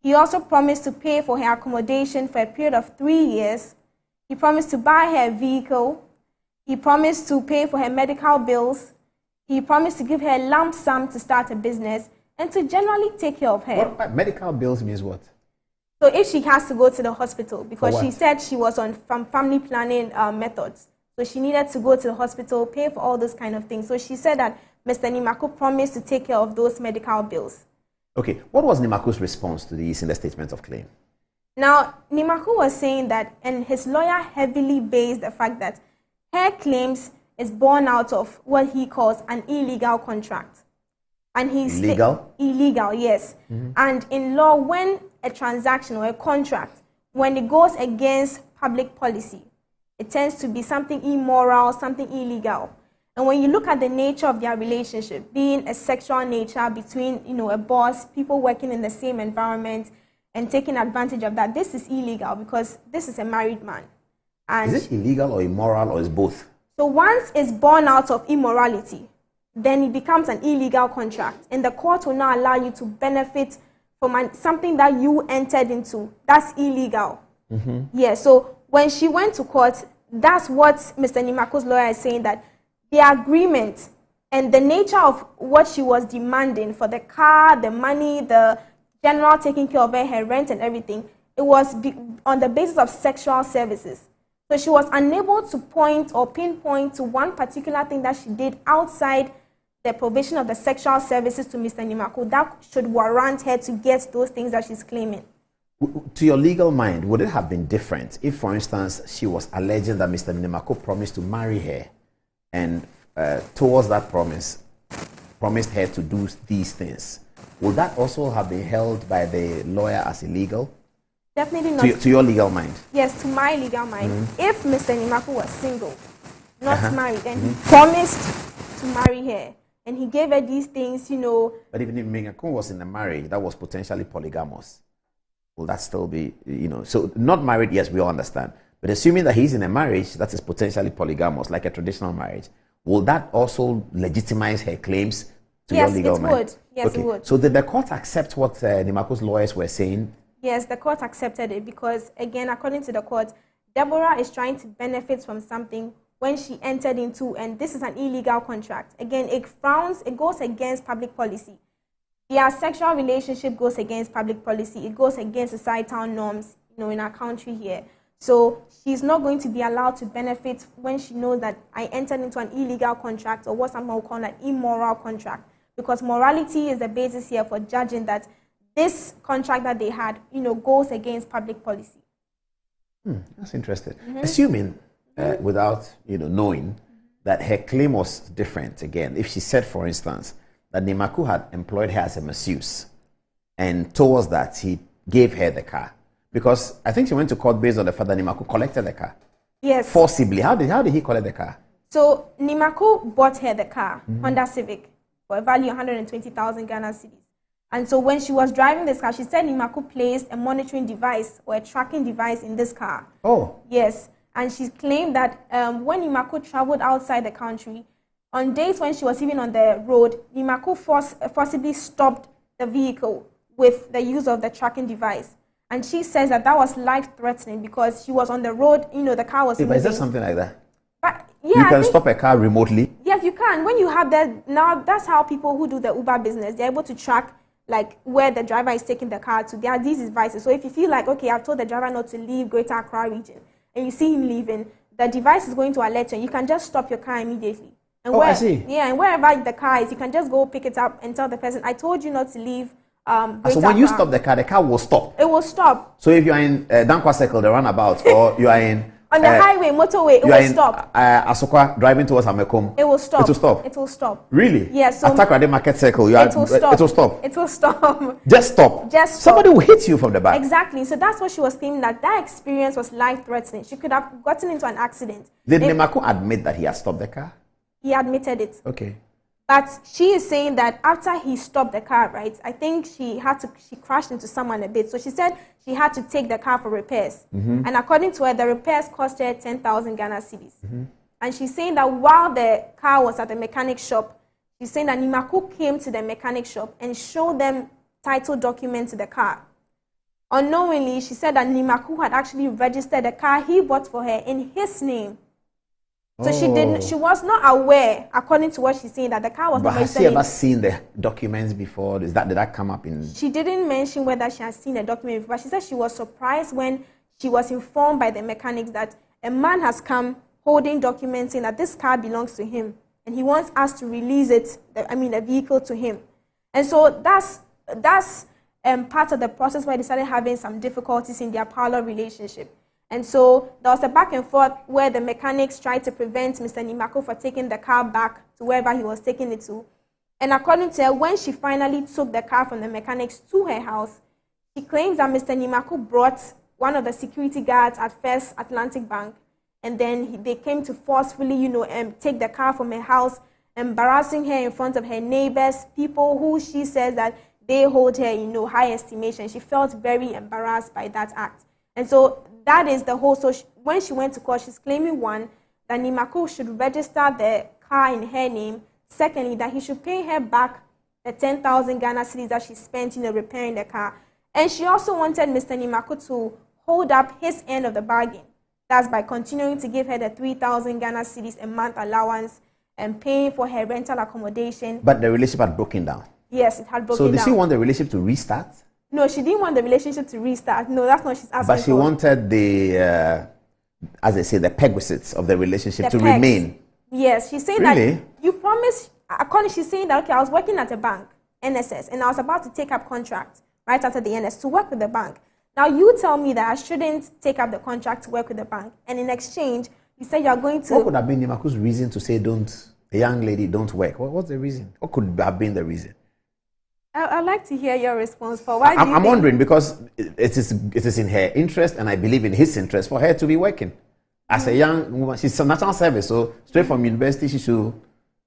He also promised to pay for her accommodation for a period of 3 years. He promised to buy her a vehicle. He promised to pay for her medical bills. He promised to give her a lump sum to start a business and to generally take care of her. What medical bills means what? So if she has to go to the hospital, because she said she was on family planning methods. So she needed to go to the hospital, pay for all those kind of things. So she said that Mr. Nimako promised to take care of those medical bills. Okay, what was Nimako's response to these in the statement of claim? Now, Nimako was saying that, and his lawyer heavily based the fact that her claims is born out of what he calls an illegal contract. And he's illegal? Illegal, yes. Mm-hmm. And in law, when a transaction or a contract, when it goes against public policy, it tends to be something immoral, something illegal. And when you look at the nature of their relationship, being a sexual nature between, a boss, people working in the same environment, and taking advantage of that, this is illegal because this is a married man. And is it illegal or immoral, or is both? So once it's born out of immorality, then it becomes an illegal contract. And the court will not allow you to benefit from something that you entered into. That's illegal. Mm-hmm. Yeah, so when she went to court, that's what Mr. Nimako's lawyer is saying, that the agreement and the nature of what she was demanding for the car, the money, the general taking care of her rent and everything, it was on the basis of sexual services. So she was unable to point or pinpoint to one particular thing that she did outside the provision of the sexual services to Mr. Nimako that should warrant her to get those things that she's claiming. To your legal mind, would it have been different if, for instance, she was alleging that Mr. Nimako promised to marry her and towards that promise, promised her to do these things? would that also have been held by the lawyer as illegal? Definitely not. To your legal mind? Yes, to my legal mind. Mm-hmm. If Mr. Nimaku was single, not married, and he promised to marry her, and he gave her these things, But even if Nimaku was in a marriage that was potentially polygamous, will that still be, so not married, yes, we all understand. But assuming that he's in a marriage that is potentially polygamous, like a traditional marriage, will that also legitimize her claims to your legal mind? Would. Yes, it would. So did the court accept what Nimaku's lawyers were saying? Yes, the court accepted it because, again, according to the court, Deborah is trying to benefit from something when she entered into, and this is an illegal contract. Again, it goes against public policy. Their sexual relationship goes against public policy. It goes against societal norms, in our country here. So she's not going to be allowed to benefit when she knows that I entered into an illegal contract, or what some will call an immoral contract, because morality is the basis here for judging that this contract that they had, goes against public policy. That's interesting. Mm-hmm. Assuming, without knowing, that her claim was different. Again, if she said, for instance, that Nimaku had employed her as a masseuse, and told us that he gave her the car, because I think she went to court based on the fact that Nimaku collected the car. Yes. Forcibly. How did he collect the car? So Nimaku bought her the car, Honda Civic, for a value of 120,000 Ghana cedis. And so when she was driving this car, she said Nimaku placed a monitoring device or a tracking device in this car. Oh. Yes. And she claimed that when Nimaku traveled outside the country, on days when she was even on the road, Nimaku forcibly stopped the vehicle with the use of the tracking device. And she says that was life-threatening because she was on the road, the car was moving. But is there something like that? But, yeah, you can stop a car remotely? Yes, you can. When you have that, now that's how people who do the Uber business, they're able to track where the driver is taking the car to. There are these devices. So if you feel like, okay, I've told the driver not to leave Greater Accra region, and you see him leaving, the device is going to alert you, and you can just stop your car immediately. And I see. Yeah, and wherever the car is, you can just go pick it up and tell the person, I told you not to leave So when you stop the car will stop? It will stop. So if you are in Dankwa Circle, the runabout, or you are in... on the highway, motorway, it will stop. Asokwa driving towards Amekom. It will stop. It will stop. It will stop. Really? Yes. So Attack Market Circle. It will stop. It will stop. It will stop. Just stop. Just stop. Somebody will hit you from the back. Exactly. So that's what she was claiming, that experience was life-threatening. She could have gotten into an accident. Did Nimaku admit that he had stopped the car? He admitted it. Okay. But she is saying that after he stopped the car, right, I think she crashed into someone a bit. So she said she had to take the car for repairs. Mm-hmm. And according to her, the repairs cost her 10,000 Ghana cedis. Mm-hmm. And she's saying that while the car was at the mechanic shop, she's saying that Nimaku came to the mechanic shop and showed them title documents to the car. Unknowingly, she said that Nimaku had actually registered the car he bought for her in his name. So she was not aware, according to what she's saying, that the car was not registered. But has she ever seen the documents before? Did that come up in... She didn't mention whether she has seen a document before, but she said she was surprised when she was informed by the mechanics that a man has come holding documents saying that this car belongs to him, and he wants us to release it, the vehicle to him. And so that's part of the process where they started having some difficulties in their parallel relationship. And so there was a back and forth where the mechanics tried to prevent Mr. Nimaku from taking the car back to wherever he was taking it to. And according to her, when she finally took the car from the mechanics to her house, she claims that Mr. Nimaku brought one of the security guards at First Atlantic Bank, and then they came to forcefully, take the car from her house, embarrassing her in front of her neighbors, people who she says that they hold her in high estimation. She felt very embarrassed by that act. And so that is the whole. So when she went to court, she's claiming, one, that Nimaku should register the car in her name. Secondly, that he should pay her back the 10,000 Ghana cedis that she spent repairing the car. And she also wanted Mr. Nimaku to hold up his end of the bargain. That's by continuing to give her the 3,000 Ghana cedis a month allowance and paying for her rental accommodation. But the relationship had broken down. Yes, it had broken down. So did she want the relationship to restart? No, she didn't want the relationship to restart. No, that's not what she's asking for. But she wanted the, as they say, the perquisites of the relationship to remain. Yes, she's saying that you promised, she's saying that, okay, I was working at a bank, NSS, and I was about to take up contract right after the NS to work with the bank. Now you tell me that I shouldn't take up the contract to work with the bank, and in exchange, you said you're going to... What could have been Nimaku's reason to say a young lady don't work? What's the reason? What could have been the reason? I'd like to hear your response. For why I'm wondering because it is in her interest, and I believe in his interest for her to be working. As a young woman, she's a national service, so straight from university, she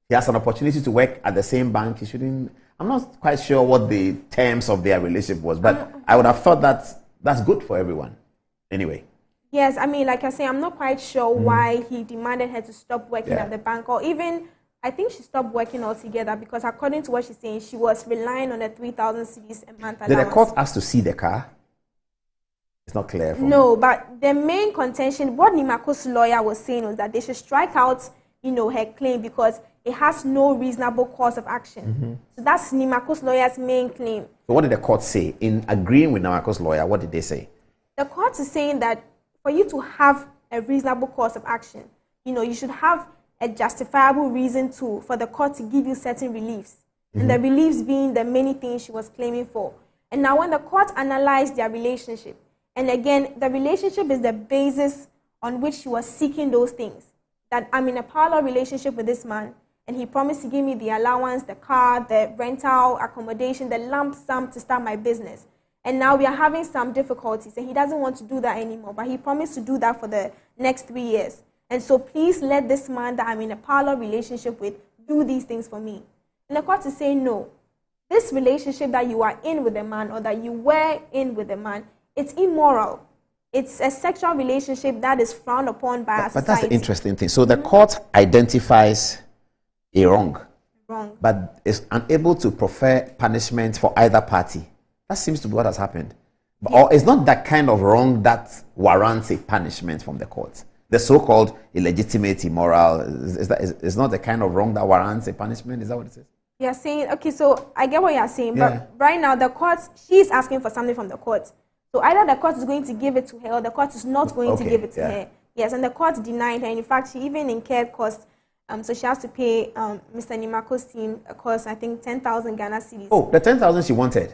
has an opportunity to work at the same bank. She shouldn't. I'm not quite sure what the terms of their relationship was, but I would have thought that's good for everyone. Anyway. Yes, I mean, like I say, I'm not quite sure why he demanded her to stop working at the bank, or even I think she stopped working altogether because according to what she's saying, she was relying on the 3,000 cedis a month allowance. Did the court ask to see the car? It's not clear. No, but the main contention, what Nimako's lawyer was saying was that they should strike out, her claim because it has no reasonable cause of action. So that's Nimako's lawyer's main claim. So what did the court say? In agreeing with Nimako's lawyer, what did they say? The court is saying that for you to have a reasonable cause of action, you should have a justifiable reason for the court to give you certain reliefs. And the reliefs being the many things she was claiming for. And now when the court analyzed their relationship, and again, the relationship is the basis on which she was seeking those things. That I'm in a parallel relationship with this man, and he promised to give me the allowance, the car, the rental, accommodation, the lump sum to start my business. And now we are having some difficulties, and he doesn't want to do that anymore, but he promised to do that for the next 3 years. And so please let this man that I'm in a parallel relationship with do these things for me. And the court is saying, no, this relationship that you are in with a man or that you were in with a man, it's immoral. It's a sexual relationship that is frowned upon by society. But that's the interesting thing. So the court identifies a wrong, but is unable to prefer punishment for either party. That seems to be what has happened. Or it's not that kind of wrong that warrants a punishment from the court. The so-called illegitimate, immoral, is not the kind of wrong that warrants a punishment? Is that what it is? You're saying, okay, so I get what you're saying, but right now the court, she's asking for something from the court. So either the court is going to give it to her or the court is not going to give it to her. Yes, and the court denied her. In fact, she even incurred costs. So she has to pay Mr. Nimako's team a cost, I think, 10,000 Ghana cedis. Oh, the 10,000 she wanted.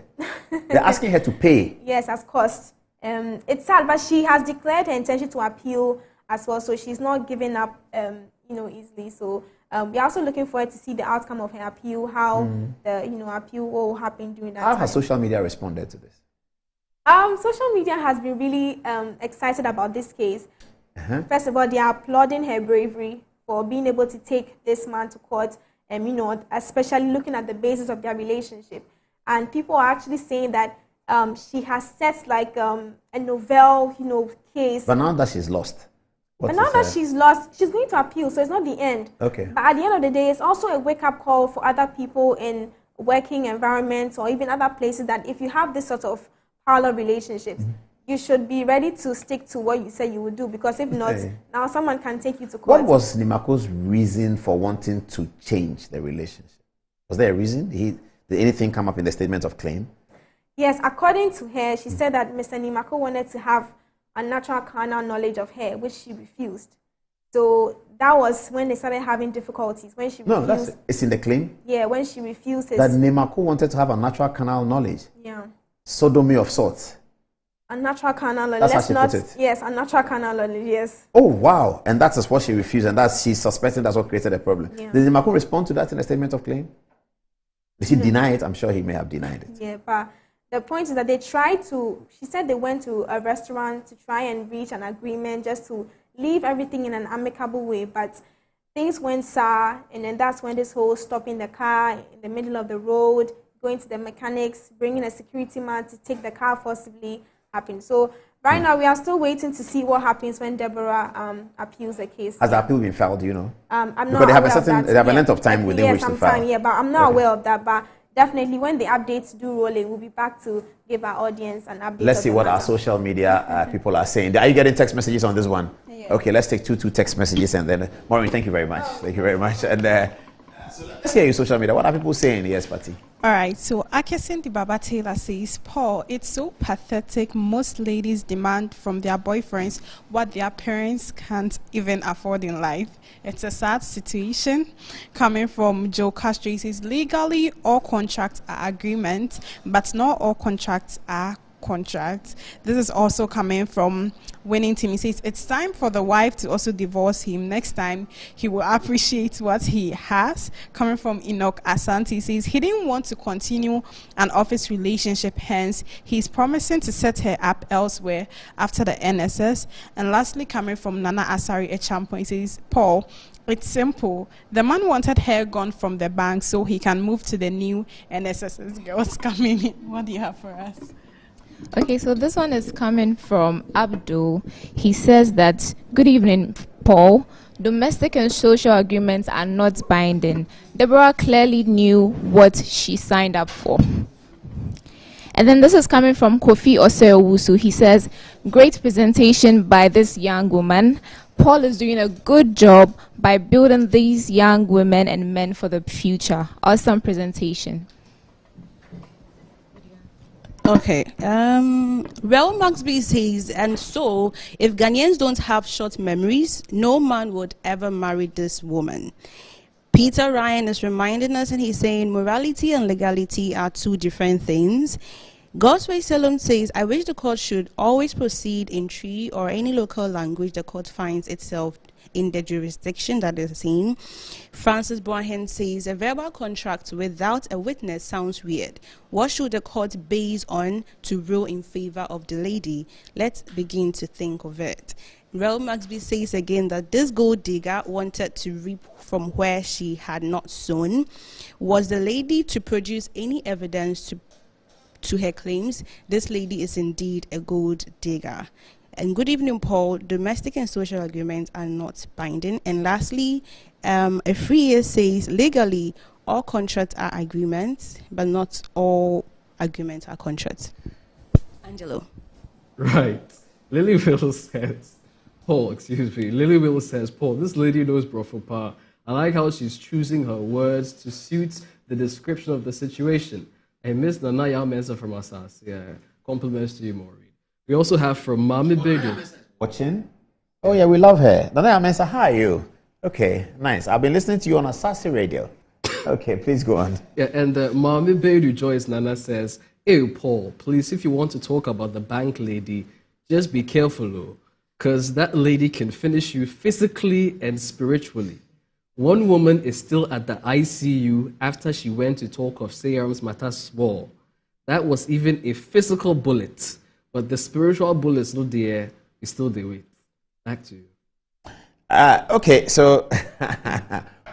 They're asking her to pay. Yes, as cost. It's sad, but she has declared her intention to appeal as well. So she's not giving up, easily. So we're also looking forward to see the outcome of her appeal, how the appeal will happen during that time. How has social media responded to this? Social media has been really excited about this case. First of all, they are applauding her bravery for being able to take this man to court, and especially looking at the basis of their relationship. And people are actually saying that she has set like a novel, case. But now that she's lost. But now that she's lost, she's going to appeal, so it's not the end. Okay. But at the end of the day, it's also a wake-up call for other people in working environments or even other places that if you have this sort of parallel relationships, you should be ready to stick to what you said you would do, because if not, now someone can take you to court. What was Nimako's reason for wanting to change the relationship? Was there a reason? Did anything come up in the statement of claim? Yes, according to her, she said that Mr. Nimako wanted to have a natural carnal knowledge of her, which she refused. So that was when they started having difficulties. When she refused. It's in the claim? Yeah, when she refused. That Nimako wanted to have a natural carnal knowledge? Yeah. Sodomy of sorts? A natural carnal knowledge. That's how she put it? Yes, a natural carnal knowledge, yes. Oh, wow. And that is what she refused, and she's suspecting that's what created the problem. Yeah. Did Nimako respond to that in the statement of claim? Did she deny it? I'm sure he may have denied it. Yeah, but the point is that they tried to, she said they went to a restaurant to try and reach an agreement just to leave everything in an amicable way, but things went sour, and then that's when this whole stopping the car in the middle of the road, going to the mechanics, bringing a security man to take the car forcibly happened. So right now we are still waiting to see what happens when Deborah appeals the case. Has the appeal been filed, do you know? I'm not because they have aware of that. They have a length of time within which to file. Yeah, but I'm not aware of that. But definitely when the updates do roll in, we'll be back to give our audience an update. Let's see what our social media people are saying. Are you getting text messages on this one? Yeah. Okay, let's take two text messages, and then Maureen, thank you very much. Thank you very much. And let's hear your social media. What are people saying? Yes, Patty. All right, so Akesin Baba Taylor says, Paul, it's so pathetic. Most ladies demand from their boyfriends what their parents can't even afford in life. It's a sad situation. Coming from Joe Castro, he says, legally, all contracts are agreements, but not all contracts are contracts. This is also coming from winning team. He says it's time for the wife to also divorce him. Next time, he will appreciate what he has. Coming from Enoch Asante, he says he didn't want to continue an office relationship, hence he's promising to set her up elsewhere after the NSS. And lastly, coming from Nana Asari Echampo, he says, Paul, it's simple. The man wanted her gone from the bank so he can move to the new NSS girls coming in. What do you have for us? Okay, so this one is coming from Abdul. He says that, good evening, Paul. Domestic and social agreements are not binding. Deborah clearly knew what she signed up for. And then this is coming from Kofi Osewusu. He says, great presentation by this young woman. Paul is doing a good job by building these young women and men for the future. Awesome presentation. Okay. Well, Maxby says, and so if Ghanaians don't have short memories, no man would ever marry this woman. Peter Ryan is reminding us, and he's saying morality and legality are two different things. God's Way Salem says, I wish the court should always proceed in Tree or any local language the court finds itself in the jurisdiction that is in. Francis Boahen says, a verbal contract without a witness sounds weird. What should the court base on to rule in favor of the lady? Let's begin to think of it. Rel Maxby says again that this gold digger wanted to reap from where she had not sown. Was the lady to produce any evidence to her claims? This lady is indeed a gold digger. And good evening, Paul. Domestic and social agreements are not binding. And lastly, a free year says legally all contracts are agreements, but not all agreements are contracts. Angelo. Right. Lily Will says, Paul, this lady knows Brofopa. I like how she's choosing her words to suit the description of the situation. And Miss Nanaya Mensa from Asas. Yeah, compliments to you, Maureen. We also have from Mami Bedu. Watching? Oh, yeah, we love her. Nanaya Mensa, how are you? Okay, nice. I've been listening to you on Asasi Radio. Okay, please go on. Yeah, and Mami Bedu Joyce Nana says, hey, Paul, please, if you want to talk about the bank lady, just be careful, because that lady can finish you physically and spiritually. One woman is still at the ICU after she went to talk of Sayar's Matas Ball. That was even a physical bullet, but the spiritual bullet is not there, it's still there. Wait, back to you. Okay, so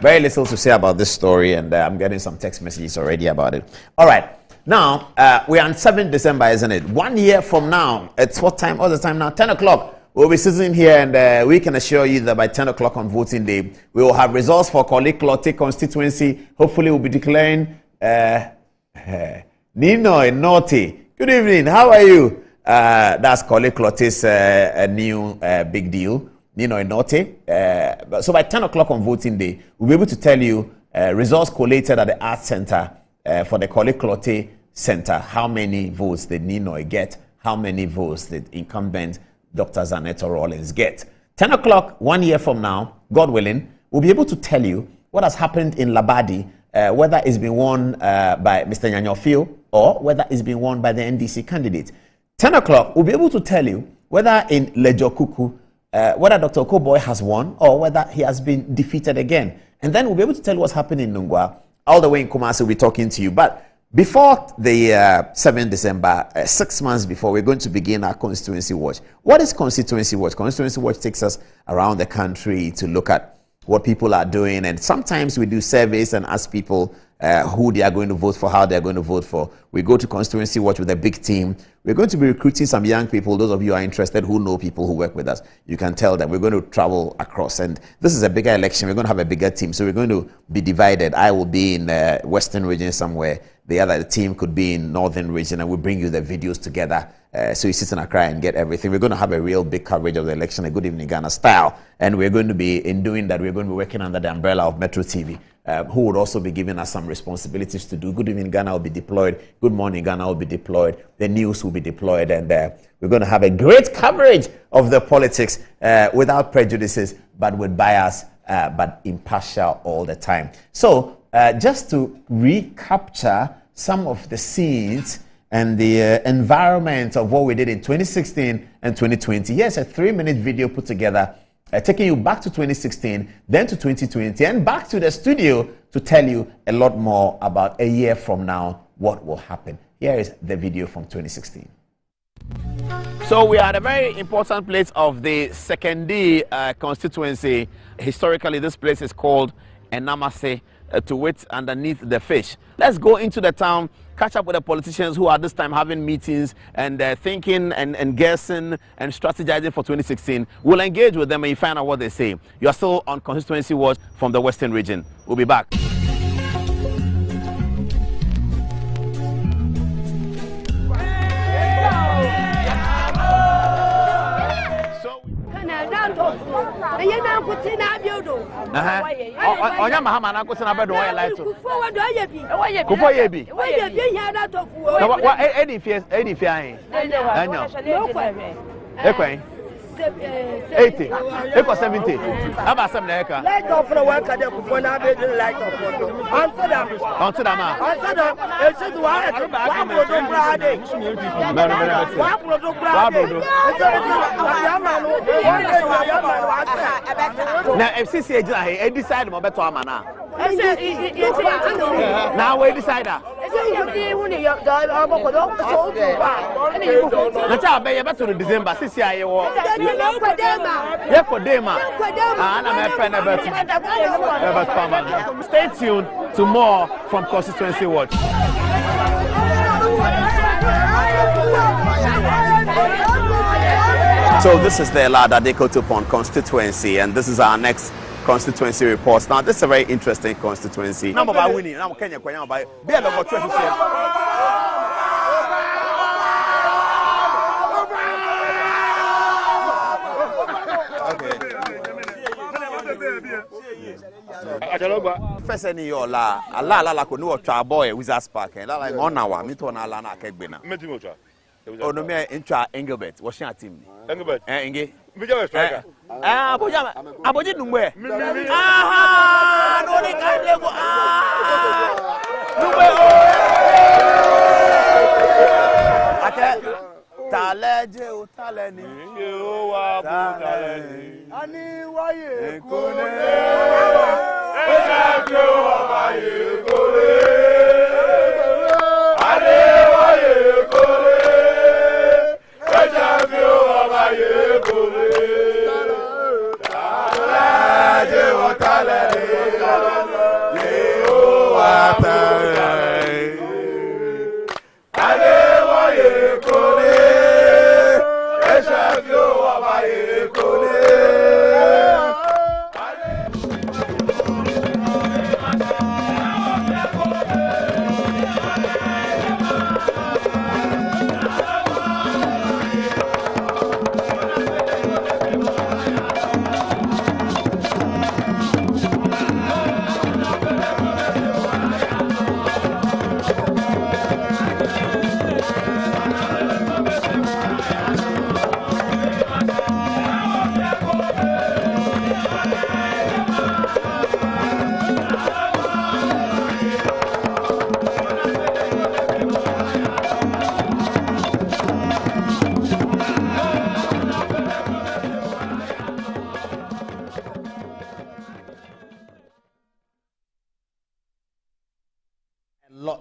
very little to say about this story, and I'm getting some text messages already about it. All right, now we're on 7th December, isn't it? 1 year from now, it's what time? All the time now, 10 o'clock. We'll be sitting here, and we can assure you that by 10 o'clock on voting day, we will have results for Korle Klottey constituency. Hopefully, we'll be declaring Ninoy Norte. Good evening. How are you? That's Korle Klottey's a new big deal. Ninoy Norte. So by 10 o'clock on voting day, we'll be able to tell you results collated at the Arts Center for the Korle Klottey Center. How many votes did Ninoy get? How many votes did incumbent Dr. Zaneto Rawlings get? 10 o'clock, 1 year from now, God willing, we'll be able to tell you what has happened in Labadi, whether it's been won by Mr. Nyanyofio or whether it's been won by the NDC candidate. 10 o'clock, we'll be able to tell you whether in Lejokuku, whether Dr. Okoboy has won or whether he has been defeated again. And then we'll be able to tell you what's happening in Nungwa. All the way in Kumasi, we'll be talking to you. But before the 7th December, 6 months before, we're going to begin our Constituency Watch. What is Constituency Watch? Constituency Watch takes us around the country to look at what people are doing, and sometimes we do surveys and ask people who they are going to vote for, how they are going to vote for. We go to Constituency Watch with a big team. We're going to be recruiting some young people. Those of you who are interested who know people who work with us, you can tell them. We're going to travel across, and this is a bigger election. We're going to have a bigger team, so we're going to be divided. I will be in Western region somewhere. The other team could be in Northern region, and we'll bring you the videos together. So you sit in Accra and get everything. We're going to have a real big coverage of the election, a Good Evening Ghana style. And we're going to be, in doing that, we're going to be working under the umbrella of Metro TV, who would also be giving us some responsibilities to do. Good Evening Ghana will be deployed. Good Morning Ghana will be deployed. The news will be deployed. And we're going to have a great coverage of the politics without prejudices, but with bias, but impartial all the time. So just to recapture some of the scenes and the environment of what we did in 2016 and 2020. Here's a 3-minute video put together, taking you back to 2016, then to 2020, and back to the studio to tell you a lot more about a year from now, what will happen. Here is the video from 2016. So we are at a very important place of the Sekondi constituency. Historically, this place is called Enamase, to wit underneath the fish. Let's go into the town, catch up with the politicians who are this time having meetings and thinking and guessing and strategizing for 2016. We'll engage with them and you find out what they say. You are still on Constituency Watch from the Western region. We'll be back. Onya mahama na kusi na bedo wa light. Kufo yebi. Wa any fear ahin. Anyo. Ekwen. 80. Eko 70. Aba sam na eka. Light off na work ade kufo na be light off. Answer them. Answer them. Answer them. E should wa product brade. Wa product brade. Now FCC agent he decide mo beto ama na. Now we decide that. Na cha be ye beto December sisi aye wo. Stay tuned to more from Constituency Watch. So this is the Lada-Adekoto constituency, and this is our next constituency report. Now this is a very interesting constituency. First any yo la ala ko ni wo twa boy Wizards Park la like on na wa mi to na la na akegbe na meti mo twa o no me ntwa Engelbert wo hia team Engelbert Enge mi je striker aboji numwe aha no ni ka lego numwe ate taleje o taleni o wa bu taleni ani waye kone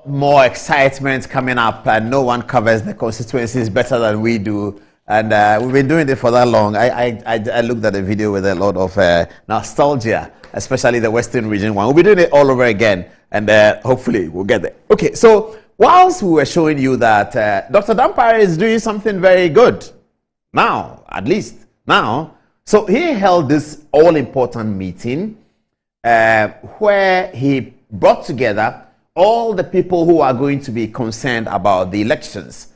More excitement coming up, and no one covers the constituencies better than we do. And we've been doing it for that long. I looked at the video with a lot of nostalgia, especially the Western region one. We'll be doing it all over again, and hopefully we'll get there. Okay, so whilst we were showing you that Dr. Dampare is doing something very good, now, at least now, so he held this all-important meeting where he brought together all the people who are going to be concerned about the elections,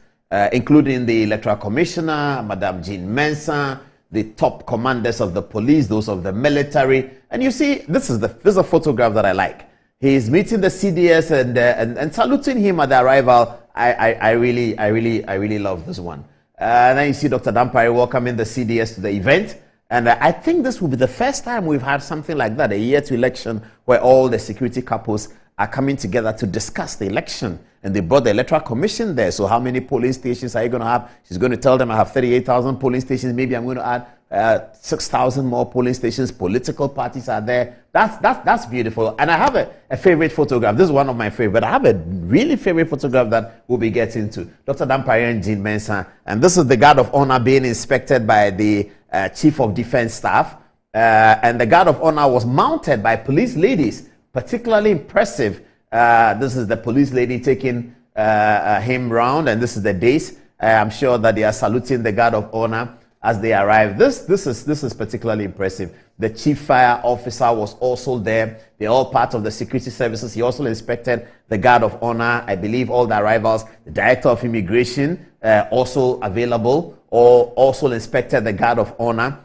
including the Electoral Commissioner, Madam Jean Mensah, the top commanders of the police, those of the military. And you see, this is a photograph that I like. He's meeting the CDS and saluting him at the arrival. I really love this one. And then you see Dr. Dampare welcoming the CDS to the event. And I think this will be the first time we've had something like that, a year to election, where all the security couples are coming together to discuss the election. And they brought the Electoral Commission there. So how many polling stations are you going to have? She's going to tell them I have 38,000 polling stations. Maybe I'm going to add 6,000 more polling stations. Political parties are there. That's beautiful. And I have a favorite photograph. This is one of my favorite. I have a really favorite photograph that we'll be getting to. Dr. Dampare and Jean Mensah. And this is the guard of honor being inspected by the Chief of Defense Staff. And the guard of honor was mounted by police ladies. Particularly impressive. This is the police lady taking him round, and this is the days. I'm sure that they are saluting the guard of honor as they arrive. This is particularly impressive. The chief fire officer was also there. They're all part of the security services. He also inspected the guard of honor. I believe all the arrivals. The director of immigration also available, or also inspected the guard of honor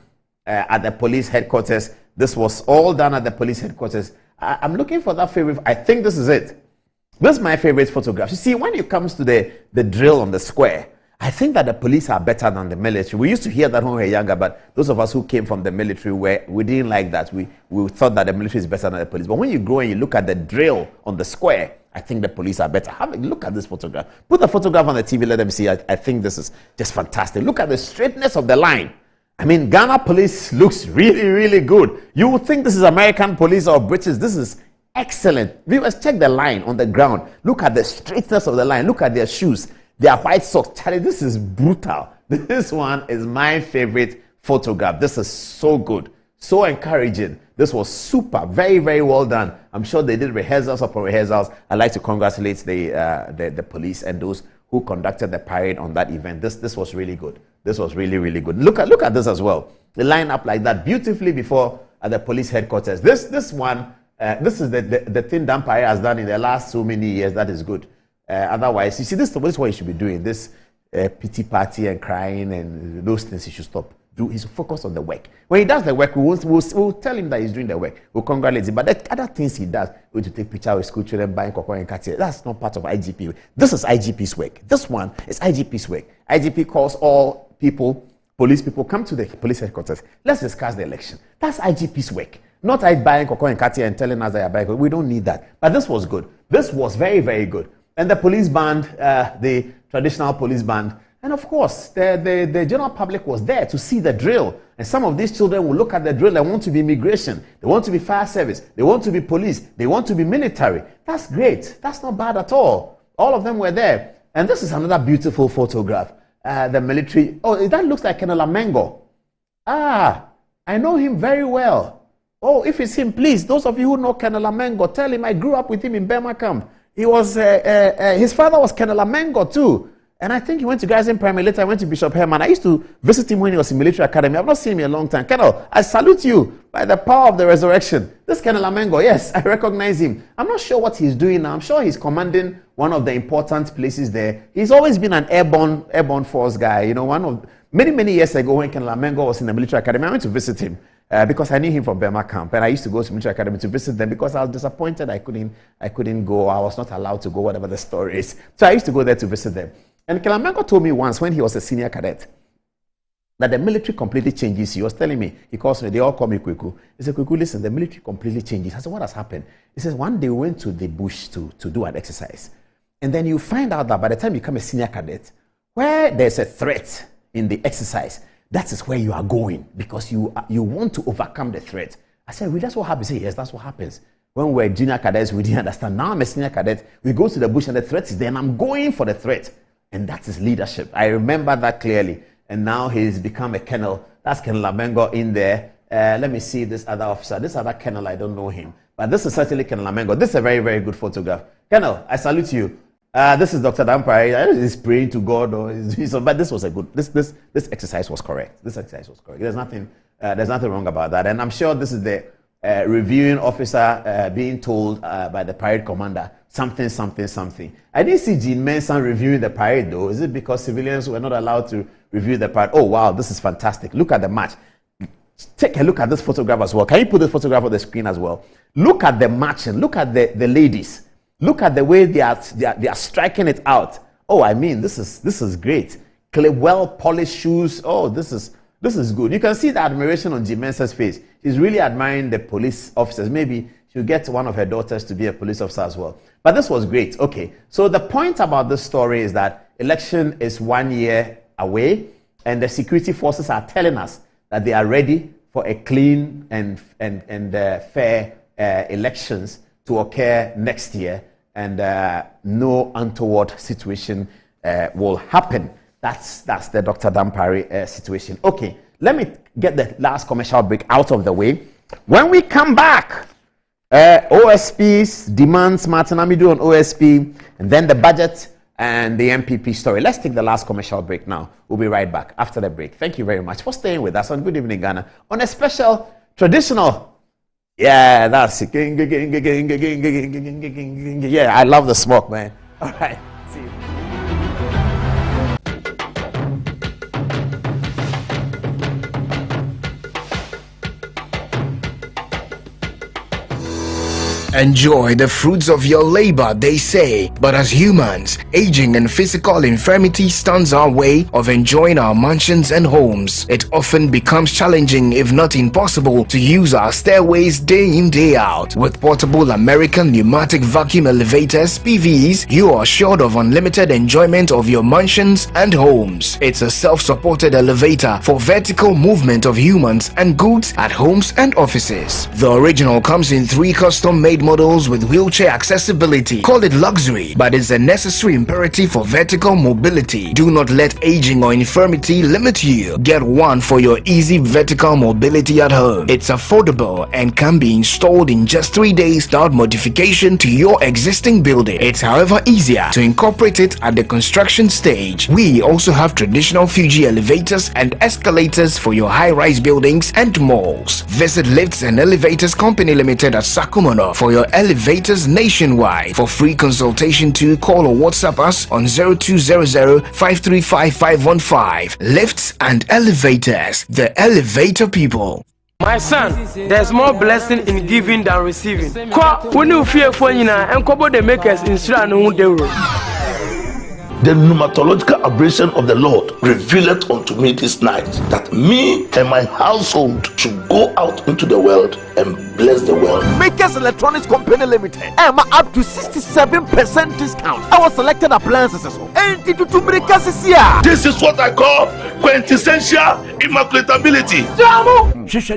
at the police headquarters. This was all done at the police headquarters. I'm looking for that favorite. I think this is it. This is my favorite photograph. You see, when it comes to the drill on the square, I think that the police are better than the military. We used to hear that when we were younger, but those of us who came from the military, we didn't like that. We thought that the military is better than the police. But when you grow and you look at the drill on the square, I think the police are better. Look at this photograph. Put the photograph on the TV, let them see. I think this is just fantastic. Look at the straightness of the line. I mean, Ghana police looks really, really good. You would think this is American police or British. This is excellent. Viewers, check the line on the ground. Look at the straightness of the line. Look at their shoes, their white socks. Charlie, this is brutal. This one is my favorite photograph. This is so good, so encouraging. This was super, very, very well done. I'm sure they did rehearsals upon rehearsals. I'd like to congratulate the police and those who conducted the parade on that event. This was really good. This was really, really good. Look at this as well. They line up like that beautifully before at the police headquarters. This one, this is the thing Dampare has done in the last so many years. That is good. Otherwise, you see, this is what you should be doing. This pity party and crying and those things he should stop. He's focused on the work. When he does the work, we'll tell him that he's doing the work. We'll congratulate him. But the other things he does, going to take picture with school children, buying cocoa and Katia, that's not part of IGP. This is IGP's work. This one is IGP's work. IGP calls all people, police people, come to the police headquarters. Let's discuss the election. That's IGP's work. Not I buying cocoa and Katia and telling us that I buy cocoa. We don't need that. But this was good. This was very, very good. And the police band, the traditional police band, and of course, the general public was there to see the drill. And some of these children will look at the drill and want to be immigration. They want to be fire service. They want to be police. They want to be military. That's great. That's not bad at all. All of them were there. And this is another beautiful photograph. The military. Oh, that looks like Colonel Amengo. Ah, I know him very well. Oh, if it's him, please, those of you who know Colonel Amengo, tell him I grew up with him in Burma camp. He was, his father was Colonel Amengo too. And I think he went to Garrison Primary. Later, I went to Bishop Herman. I used to visit him when he was in military academy. I've not seen him in a long time. Colonel, I salute you by the power of the resurrection. This Colonel Amengo, yes, I recognize him. I'm not sure what he's doing now. I'm sure he's commanding one of the important places there. He's always been an airborne force guy. You know, many years ago when Colonel Amengo was in the military academy, I went to visit him. Because I knew him from Burma camp, and I used to go to military academy to visit them because I was disappointed I couldn't go. I was not allowed to go, whatever the story is. So I used to go there to visit them. And Kalamengo told me once when he was a senior cadet that the military completely changes. He was telling me, he calls me, they all call me Kweku. He said, Kweku, listen, the military completely changes. I said, what has happened? He says, one day we went to the bush to do an exercise. And then you find out that by the time you become a senior cadet, where there's a threat in the exercise, that is where you are going because you want to overcome the threat. I said, well, that's what happens. He said, yes, that's what happens. When we're junior cadets, we didn't understand. Now I'm a senior cadet. We go to the bush and the threat is there, and I'm going for the threat. And that is leadership. I remember that clearly. And now he's become a colonel. That's Colonel Amengo in there. Let me see this other officer. This other colonel, I don't know him. But this is certainly Colonel Amengo. This is a very, very good photograph. Colonel, I salute you. This is Dr. Dampare. He's praying to God, but this was a good. This exercise was correct. This exercise was correct. There's nothing wrong about that. And I'm sure this is the reviewing officer being told by the parade commander something. I didn't see Jean Mensah reviewing the parade though. Is it because civilians were not allowed to review the parade? Oh wow, this is fantastic. Look at the match. Take a look at this photograph as well. Can you put this photograph on the screen as well? Look at the matching. Look at the ladies. Look at the way they are striking it out. Oh, I mean, this is great. Well polished shoes. Oh, this is good. You can see the admiration on Jean Mensah's face. She's really admiring the police officers. Maybe she'll get one of her daughters to be a police officer as well. But this was great. Okay, so the point about this story is that election is 1 year away, and the security forces are telling us that they are ready for a clean and fair elections to occur next year, and no untoward situation will happen. That's the Dr. Dampare situation. Okay, let me get the last commercial break out of the way. When we come back, OSP's demands, Martin Amidu on OSP, and then the budget and the MPP story. Let's take the last commercial break now. We'll be right back after the break. Thank you very much for staying with us on Good Evening Ghana on a special traditional. Yeah, that's it. Yeah, I love the smoke, man. All right, see you. Enjoy the fruits of your labor, they say. But as humans, aging and physical infirmity stands our way of enjoying our mansions and homes. It often becomes challenging, if not impossible, to use our stairways day in, day out. With portable American pneumatic vacuum elevators, PVs, you are assured of unlimited enjoyment of your mansions and homes. It's a self-supported elevator for vertical movement of humans and goods at homes and offices. The original comes in 3 custom-made models with wheelchair accessibility. Call it luxury, but it's a necessary imperative for vertical mobility. Do not let aging or infirmity limit you. Get one for your easy vertical mobility at home. It's affordable and can be installed in just 3 days without modification to your existing building. It's however easier to incorporate it at the construction stage. We also have traditional Fuji elevators and escalators for your high-rise buildings and malls. Visit Lifts and Elevators Company Limited at Sakumono for your elevators nationwide. For free consultation to call or WhatsApp us on 0200-535-515. Lifts and Elevators, the elevator people. My son, there's more blessing in giving than receiving. When you fear for you and couple the makers in The pneumatological aberration of the Lord revealeth unto me this night, that me and my household should go out into the world and bless the world. Makers Electronics Company Limited. Up to 67% discount. Our selected appliances. This is what I call quintessential immaculatability.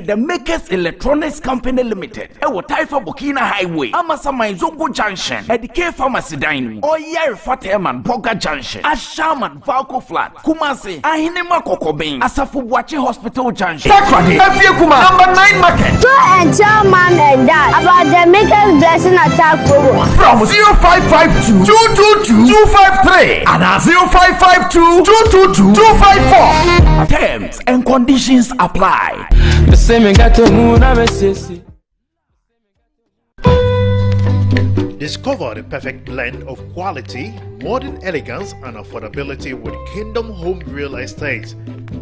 The Makers Electronics Company Limited. Taifa Burkina Highway. Amasama Zongo Junction. At the K Pharmacy Dining. Oyer Fateman Boga Junction. Ashaman Valco Flat. Kumasi. Ahinema Kokobin. Asafu Bwachi Hospital Junction. Sakradi. Number 9 Market. Tell mom and dad about the Makers Blessing Attack program. From 0552 222 253 and 0552 222 254. Terms and conditions apply. Discover the perfect blend of quality, modern elegance, and affordability with Kingdom Home Real Estate.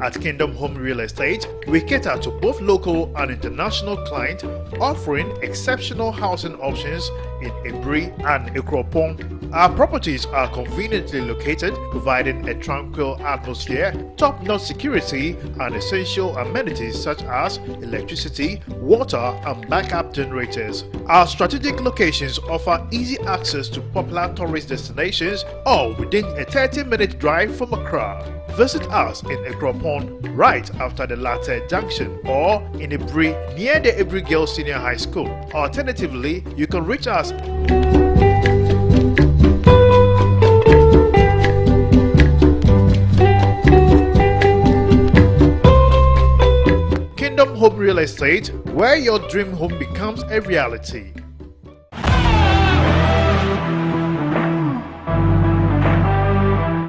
At Kingdom Home Real Estate, we cater to both local and international clients, offering exceptional housing options in Ebri and Ikropong. Our properties are conveniently located, providing a tranquil atmosphere, top-notch security, and essential amenities such as electricity, water, and backup generators. Our strategic locations offer easy access to popular tourist destinations, all within a 30-minute drive from Accra. Visit us in Ikropong right after the Latte Junction, or in Ebri near the Ebri Girls Senior High School. Alternatively, you can reach us Kingdom Home Real Estate, where your dream home becomes a reality.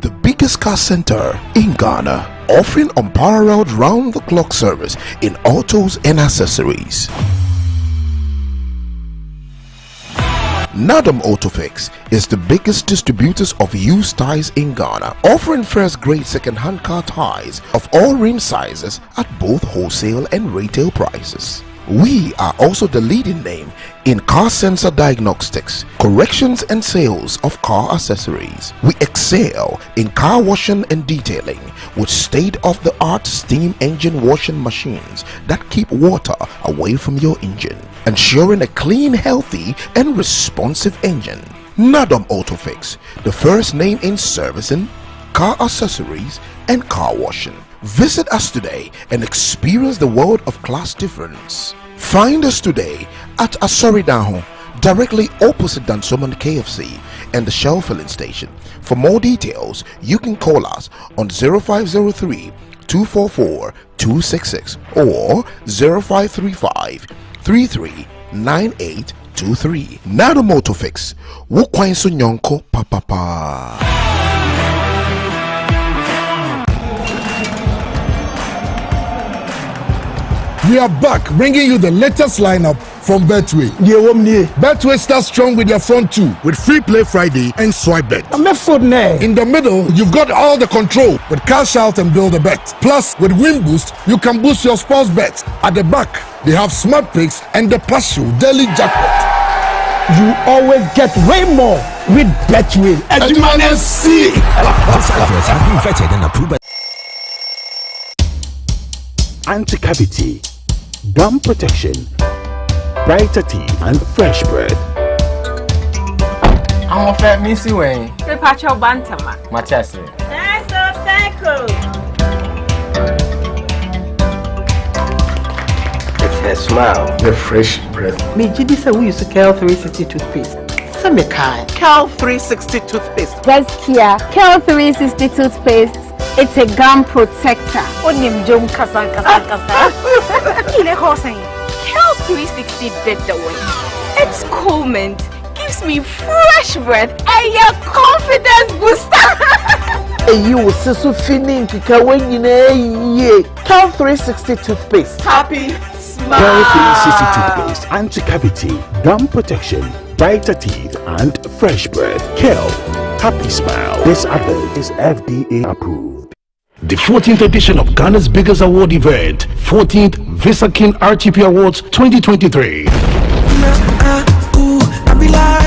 The biggest car center in Ghana, offering unparalleled round-the-clock service in autos and accessories. Nadam Autofix is the biggest distributors of used tires in Ghana, offering first-grade second-hand car tires of all rim sizes at both wholesale and retail prices. We are also the leading name in car sensor diagnostics, corrections and sales of car accessories. We excel in car washing and detailing with state-of-the-art steam engine washing machines that keep water away from your engine, ensuring a clean, healthy and responsive engine. Nadom Autofix, the first name in servicing, car accessories and car washing. Visit us today and experience the world of class difference. Find us today at Asoridaho, directly opposite Dansoman KFC and the Shell filling station. For more details, you can call us on 0503 244 266 or 0535 339823. Nado Motofix, Wukwain Sunyonko Papa. We are back bringing you the latest lineup from Betway. Betway starts strong with their front two with Free Play Friday and Swipe Bet. In the middle, you've got all the control with Cash Out and Build a Bet. Plus, with Win Boost, you can boost your sports bet. At the back, they have Smart Picks and the Partial Daily Jackpot. You always get way more with Betway. This advert has been vetted and approved by Anti-cavity, gum protection, brighter teeth, and fresh breath. I'm a fat missy way. Repacho Bantama. Machasi. It's her smile, the fresh breath. Me Jidi said we use Cal 360 toothpaste. Some kind. Cal 360 toothpaste. That's Kia. Cal 360 toothpaste. It's a gum protector. Onim jom kasa. Kile Hossein. Cal 360 did the way. It's cool mint. Gives me fresh breath and your confidence booster. You will so feeling kika when you know Cal 360 toothpaste. Happy smile. Cal 360 toothpaste, anti-cavity, gum protection, brighter teeth, and fresh breath. Cal, happy smile. This advert is FDA approved. The 14th edition of Ghana's biggest award event, 14th Visa King RTP Awards 2023.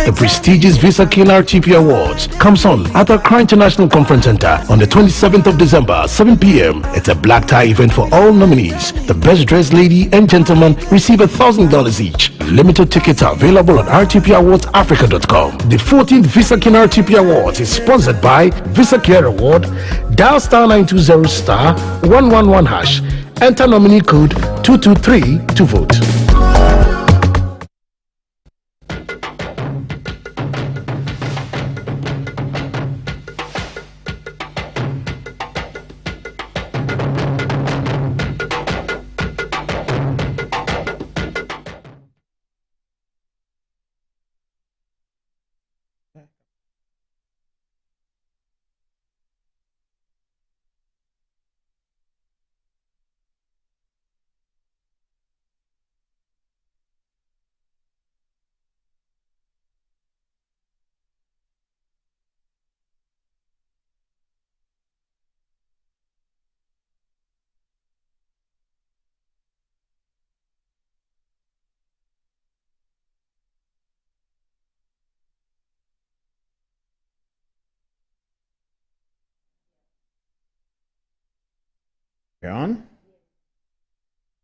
The prestigious Visa King RTP Awards comes on at the Accra International Conference Center on the 27th of December, 7 p.m. It's a black tie event for all nominees. The best dressed lady and gentleman receive $1,000 each. Limited tickets are available on rtpawardsadafrica.com. The 14th Visa King RTP Awards is sponsored by Visa Care Award. Dial star 920 star 111 hash. Enter nominee code 223 to vote. You're on?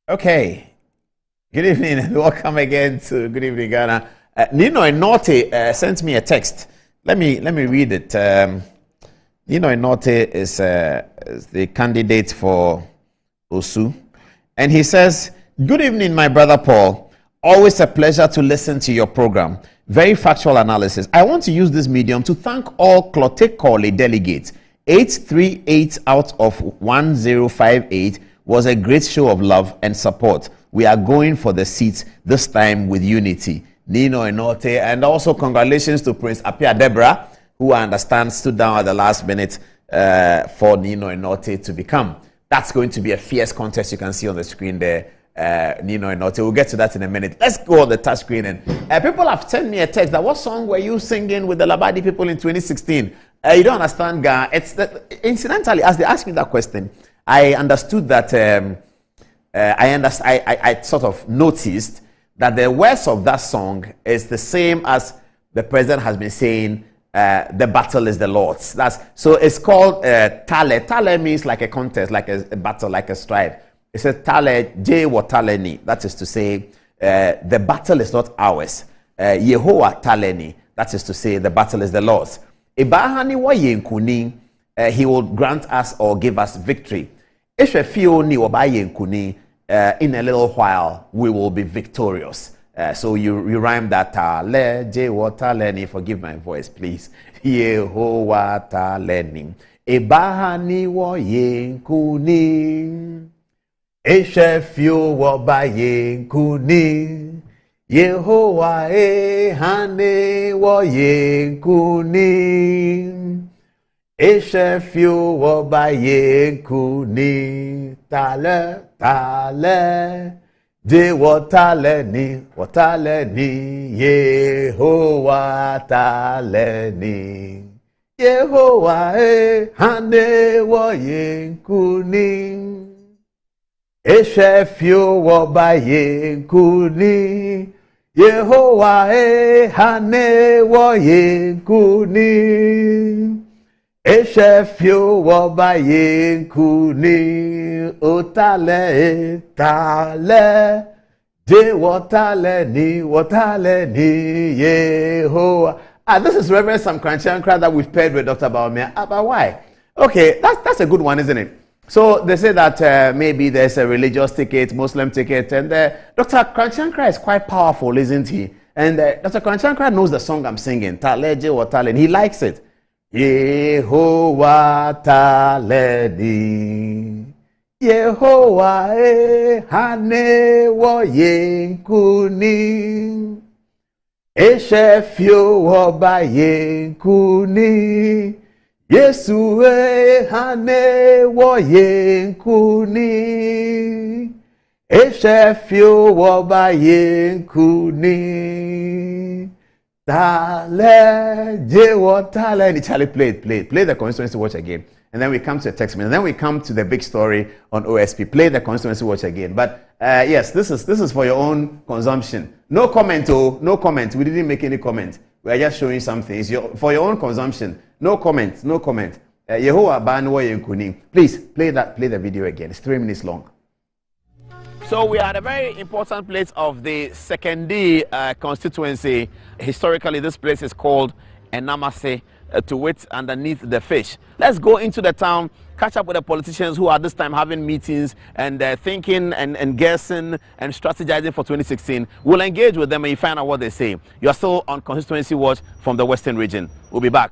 Okay. Good evening and welcome again to Good Evening Ghana. Nino Enote sent me a text. Let me read it. Nino Enote is the candidate for Osu. And he says, "Good evening, my brother Paul. Always a pleasure to listen to your program. Very factual analysis. I want to use this medium to thank all Clote Corley delegates. 838 out of 1058 was a great show of love and support. We are going for the seats this time with unity." Nino Enote, and also congratulations to Prince Apia Deborah, who I understand stood down at the last minute for Nino Enote to become. That's going to be a fierce contest. You can see on the screen there, Nino Enote. We'll get to that in a minute. Let's go on the touch screen. And people have sent me a text that what song were you singing with the Labadi people in 2016? You don't understand, Ga. Incidentally, as they asked me that question, I understood that I sort of noticed that the words of that song is the same as the president has been saying, the battle is the Lord's. So it's called Tale. Tale means like a contest, like a battle, like a strife. It says Tale, Je wo Tale ni. That is to say, the battle is not ours. Yehovah Tale ni. That is to say, the battle is the Lord's. Ibahani wa yenkuni, he will grant us or give us victory. Ishefio ni wa yenkuni, in a little while, we will be victorious. So you rhyme that Tale, Je wo Tale ni. Forgive my voice, please. Yehovah Tale ni. Ibahani wa yenkuni. Eshefio wa yenkuni. Yehovah hane wa yenkuni. Eshefio wa yenkuni. Tale, tale. Je wo Tale ni. Yehovah Tale ni. Yehovah hane wa yenkuni. Eshefio wa yenkuni. Yehovah hane wa yenkuni. Eshefio wa yenkuni. O Tale, tale. Je wo Tale ni, Yehovah. This is Reverend Sam Kranchankra that we've paired with Dr. Bawumia. But why? Okay, that's a good one, isn't it? So they say that maybe there's a religious ticket, Muslim ticket, and Dr. Kranchankra is quite powerful, isn't he? And Dr. Kranchankra knows the song I'm singing, Tale, Je wo Tale, and he likes it. Yehovah Tale ni. Yehovah hane wa yenkuni. Eshefio wa yenkuni. Yesu hane wa yenkuni. Eshefio wa yenkuni. Tale, Je wo Tale. And Charlie, play the Constituency Watch again. And then we come to the text message. And then we come to the big story on OSP. Play the Constituency Watch again. But yes, this is for your own consumption. No comment, no comment. We didn't make any comment. We are just showing something. It's for your own consumption. No comment, no comment. Yehovah Banwa Yenkuni. Please play the video again. It's 3 minutes long. So we are at a very important place of the Sekondi constituency. Historically, this place is called Enamase, to wait underneath the fish. Let's go into the town, catch up with the politicians who are this time having meetings and thinking and guessing and strategizing for 2016. We'll engage with them and you find out what they say. You are still on Constituency Watch from the Western region. We'll be back.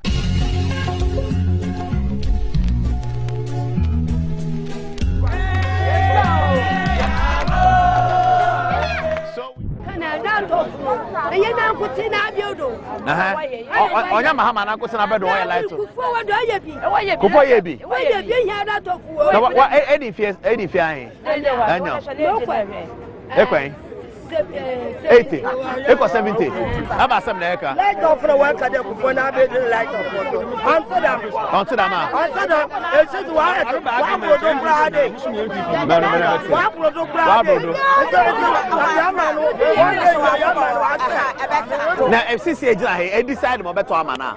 Onya mahama na kusi na bedo oya light. Kufo yebi. Wa edi fi ayin. Enyo. Ekwen. 80. Eko 70. Aba 7 eka. Light off the work at the Kufo na be light off. Answer them. Answer them. It says why product Friday. What product Friday. Now FCC agent he decide mo beto amana.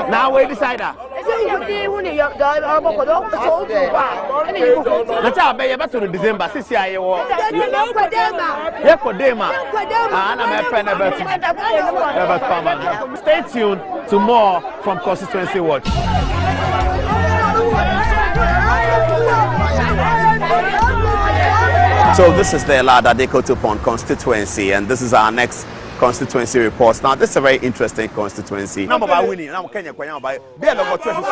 Now we decide that. Let's have be beto to December 6 year ye wo. Ye kodema. Na me friend beto. Stay tuned to more from Constituency Watch. So this is the Elada Dekotupon constituency, and this is our next constituency report. Now, this is a very interesting constituency. Number by winning, now Kenya Kwanya by be about 20.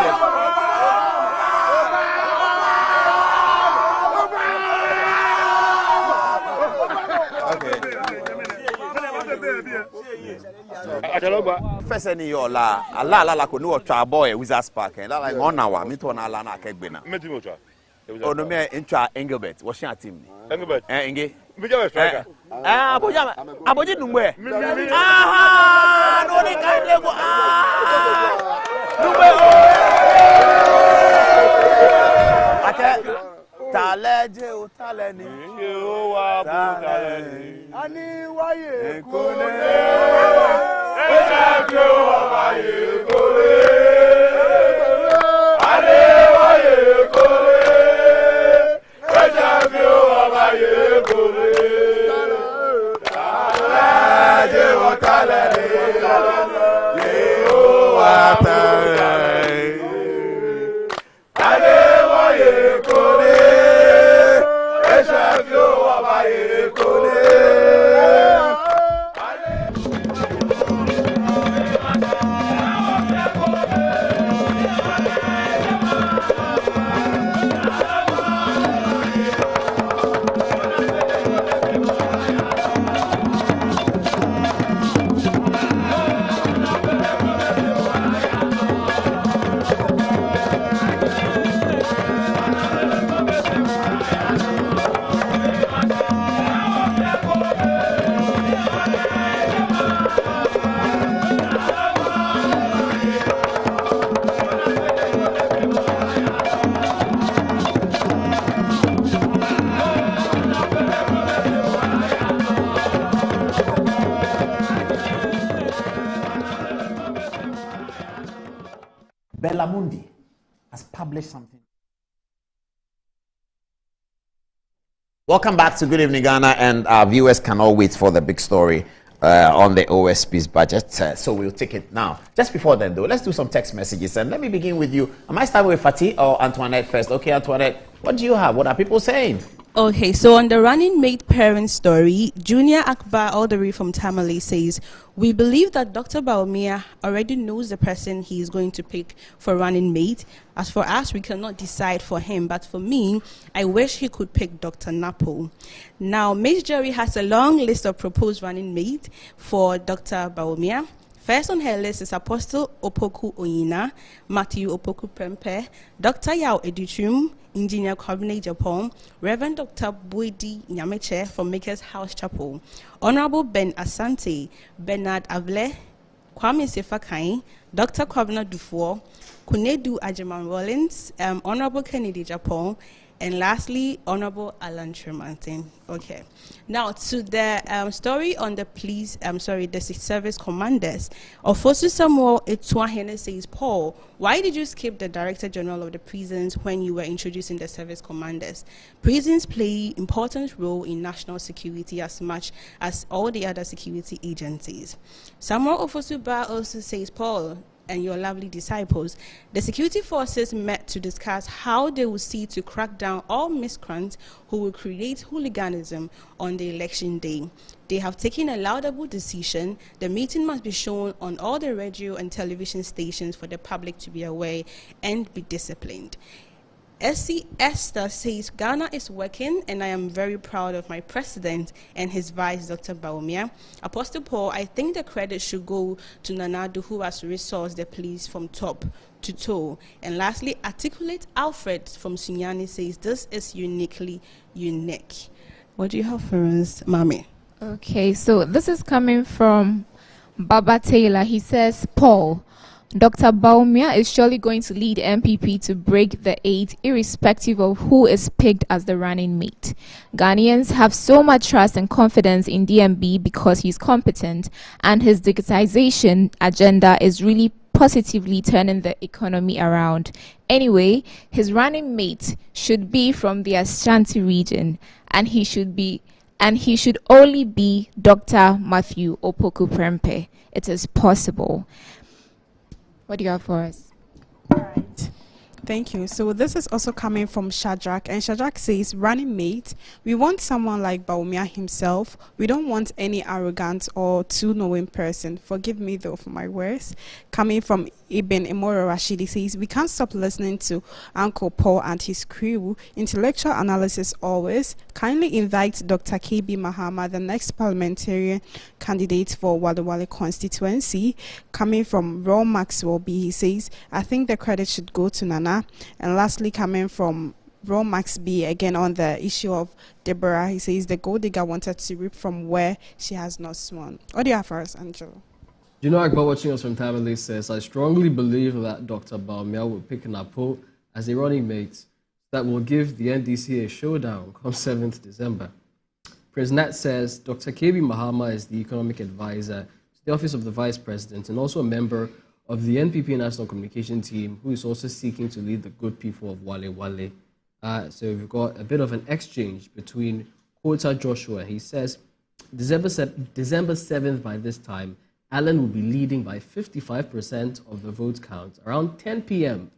First any your la la ko no twa boy Wizards Park la like on hour me to na la na kegbena oh no me intra Engelbert what's your team Engelbert Enge Bijo striker aboji numwe aha no ni kai level numwe ake Taleje utaleni. Yehowa butaleni. Ani waye kone. Esabio waye kone. Ani waye kone. Esabio waye kone. Taleje utaleni. Yehowa butaleni. Ani waye kone. Esabio waye kone. Bellamundi has published something. Welcome back to Good Evening Ghana, and our viewers cannot wait for the big story on the OSP's budget. So we'll take it now. Just before then, though, let's do some text messages. And let me begin with you. Am I starting with Fatih or Antoinette first? Okay, Antoinette, what do you have? What are people saying? Okay, so on the running mate parent story, Junior Akbar, all the way from Tamale, says, we believe that Dr. Bawumia already knows the person he is going to pick for running mate. As for us, we cannot decide for him, but for me, I wish he could pick Dr. Napo. Now, Miss Jerry has a long list of proposed running mate for Dr. Bawumia. First on her list is Apostle Opoku Oyina, Matthew Opoku Prempe, Dr. Yao Edichum, Engineer Kwabene Japan, Reverend Dr. Boedi Nyameche from Makers House Chapel, Honorable Ben Asante, Bernard Avle, Kwame Sefakai, Dr. Kwabena Dufour, Kunedu Ajeman Rollins, Honorable Kennedy Japan, and lastly, Honorable Alan Tremantin. Okay. Now to the story on the police, the service commanders. Ofosu Samuel Etuahene says, Paul, why did you skip the Director General of the prisons when you were introducing the service commanders? Prisons play important role in national security as much as all the other security agencies. Samuel Ofosu Ba also says, Paul, and your lovely disciples, the security forces met to discuss how they will see to crack down all miscreants who will create hooliganism on the election day. They have taken a laudable decision. The meeting must be shown on all the radio and television stations for the public to be aware and be disciplined. SC Esther says, Ghana is working, and I am very proud of my president and his vice, Dr. Bawumia. Apostle Paul, I think the credit should go to Nanadu, who has resourced the police from top to toe. And lastly, Articulate Alfred from Sunyani says, this is uniquely unique. What do you have for us, Mami? Okay, so this is coming from Baba Taylor. He says, Paul, Dr. Bawumia is surely going to lead MPP to break the 8, irrespective of who is picked as the running mate. Ghanaians have so much trust and confidence in DMB because he's competent, and his digitization agenda is really positively turning the economy around. Anyway, his running mate should be from the Ashanti region, and he should only be Dr. Matthew Opoku Prempe. It is possible. What do you have for us? All right. Thank you. So this is also coming from Shadrach, and Shadrach says, running mate, we want someone like Bawumia himself. We don't want any arrogant or too knowing person. Forgive me though for my words. Coming from Ibn Imoro Rashidi says, we can't stop listening to Uncle Paul and his crew. Intellectual analysis always. Kindly invite Dr. KB Mahama, the next parliamentarian candidate for Wadawale constituency. Coming from Raw Maxwell B, he says, I think the credit should go to Nana. And lastly, coming from Raw Max B, again on the issue of Deborah, he says the gold digger wanted to reap from where she has not sworn. What do you have for us, Angelo? Juno Akbar watching us from Tamale says, I strongly believe that Dr. Bawumia will pick Napo as a running mate. that will give the NDC a showdown come 7th December. Prince Nat says Dr. KB Mahama is the economic advisor to the Office of the Vice President and also a member of the NPP National Communication Team, who is also seeking to lead the good people of Wale Wale. So we've got a bit of an exchange between Quota Joshua. He says December 7th by this time, Allen will be leading by 55% of the vote count around 10 p.m.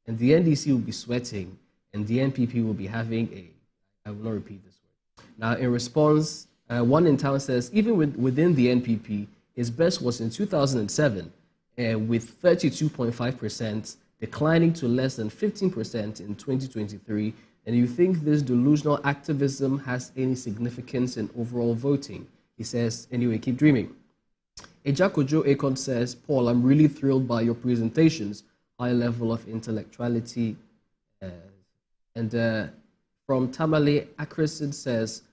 and the NDC will be sweating and the NPP will be having I will not repeat this word. Now, in response, one in town says even within the NPP, his best was in 2007 with 32.5%, declining to less than 15% in 2023. And you think this delusional activism has any significance in overall voting? He says, anyway, keep dreaming. Ejakojo Akon says, Paul, I'm really thrilled by your presentations, high level of intellectuality. And from Tamale Akrasid says,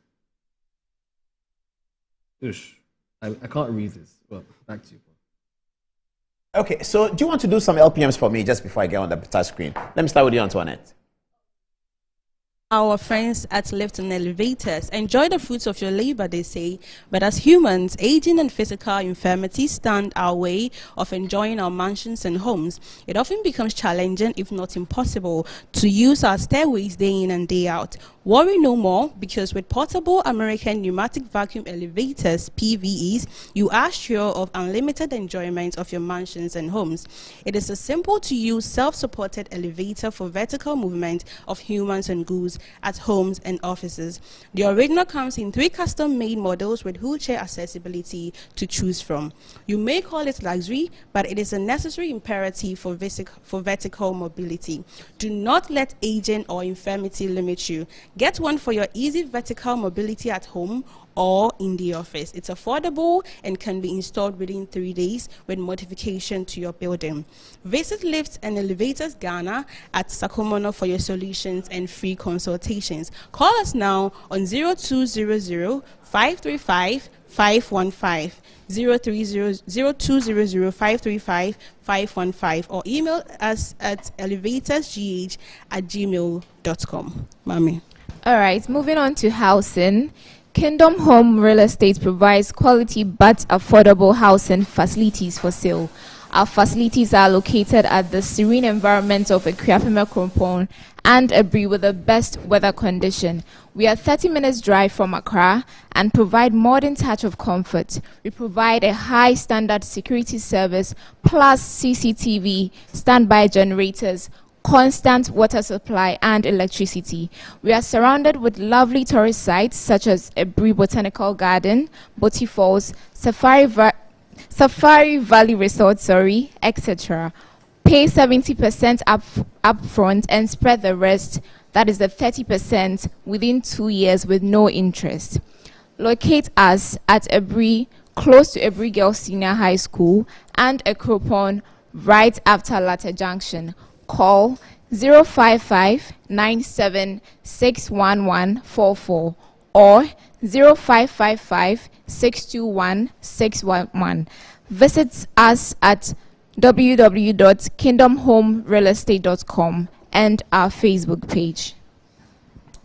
I can't read this. Well, back to you, Paul. Okay, so do you want to do some LPMs for me just before I get on the touch screen? Let me start with you, Antoinette. Our friends at Lift and Elevators enjoy the fruits of your labor, they say, but as humans, aging and physical infirmity stand our way of enjoying our mansions and homes. It often becomes challenging, if not impossible, to use our stairways day in and day out. Worry no more, because with portable American pneumatic vacuum elevators, PVEs, you are sure of unlimited enjoyment of your mansions and homes. It is a simple-to-use, self-supported elevator for vertical movement of humans and goods at homes and offices. The original comes in 3 custom-made models with wheelchair accessibility to choose from. You may call it luxury, but it is a necessary imperative for vertical mobility. Do not let aging or infirmity limit you. Get one for your easy vertical mobility at home or in the office. It's affordable and can be installed within 3 days with modification to your building. Visit Lifts and Elevators Ghana at Sakomono for your solutions and free consultations. Call us now on 0200 535 515, 0200 535 515, or email us at elevatorsgh@gmail.com. Mami. All right, moving on to housing. Kingdom Home Real Estate provides quality but affordable housing facilities for sale. Our facilities are located at the serene environment of Akuapem Krompong and Abri with the best weather condition. We are 30 minutes drive from Accra and provide modern touch of comfort. We provide a high standard security service plus CCTV, standby generators, constant water supply and electricity. We are surrounded with lovely tourist sites such as Abri Botanical Garden, Boti Falls, Safari Valley Resort, etc. Pay 70% upfront and spread the rest, that is the 30%, within 2 years with no interest. Locate us at Abri, close to Abri Girls Senior High School, and Akropong right after Latter Junction. Call 055-97-61144 or 0555-621-611. Visit us at www.kingdomhomerealestate.com and our Facebook page.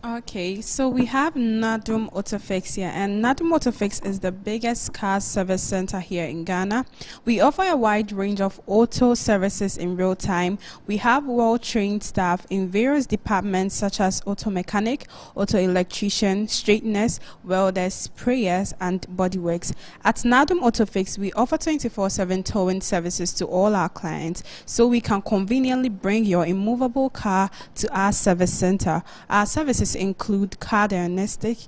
Okay, so we have Nadum Autofix here, and Nadum Autofix is the biggest car service center here in Ghana. We offer a wide range of auto services in real time. We have well-trained staff in various departments such as auto mechanic, auto electrician, straighteners, welders, sprayers, and bodyworks. At Nadum Autofix, we offer 24/7 towing services to all our clients, so we can conveniently bring your immovable car to our service center. Our services include car diagnostic,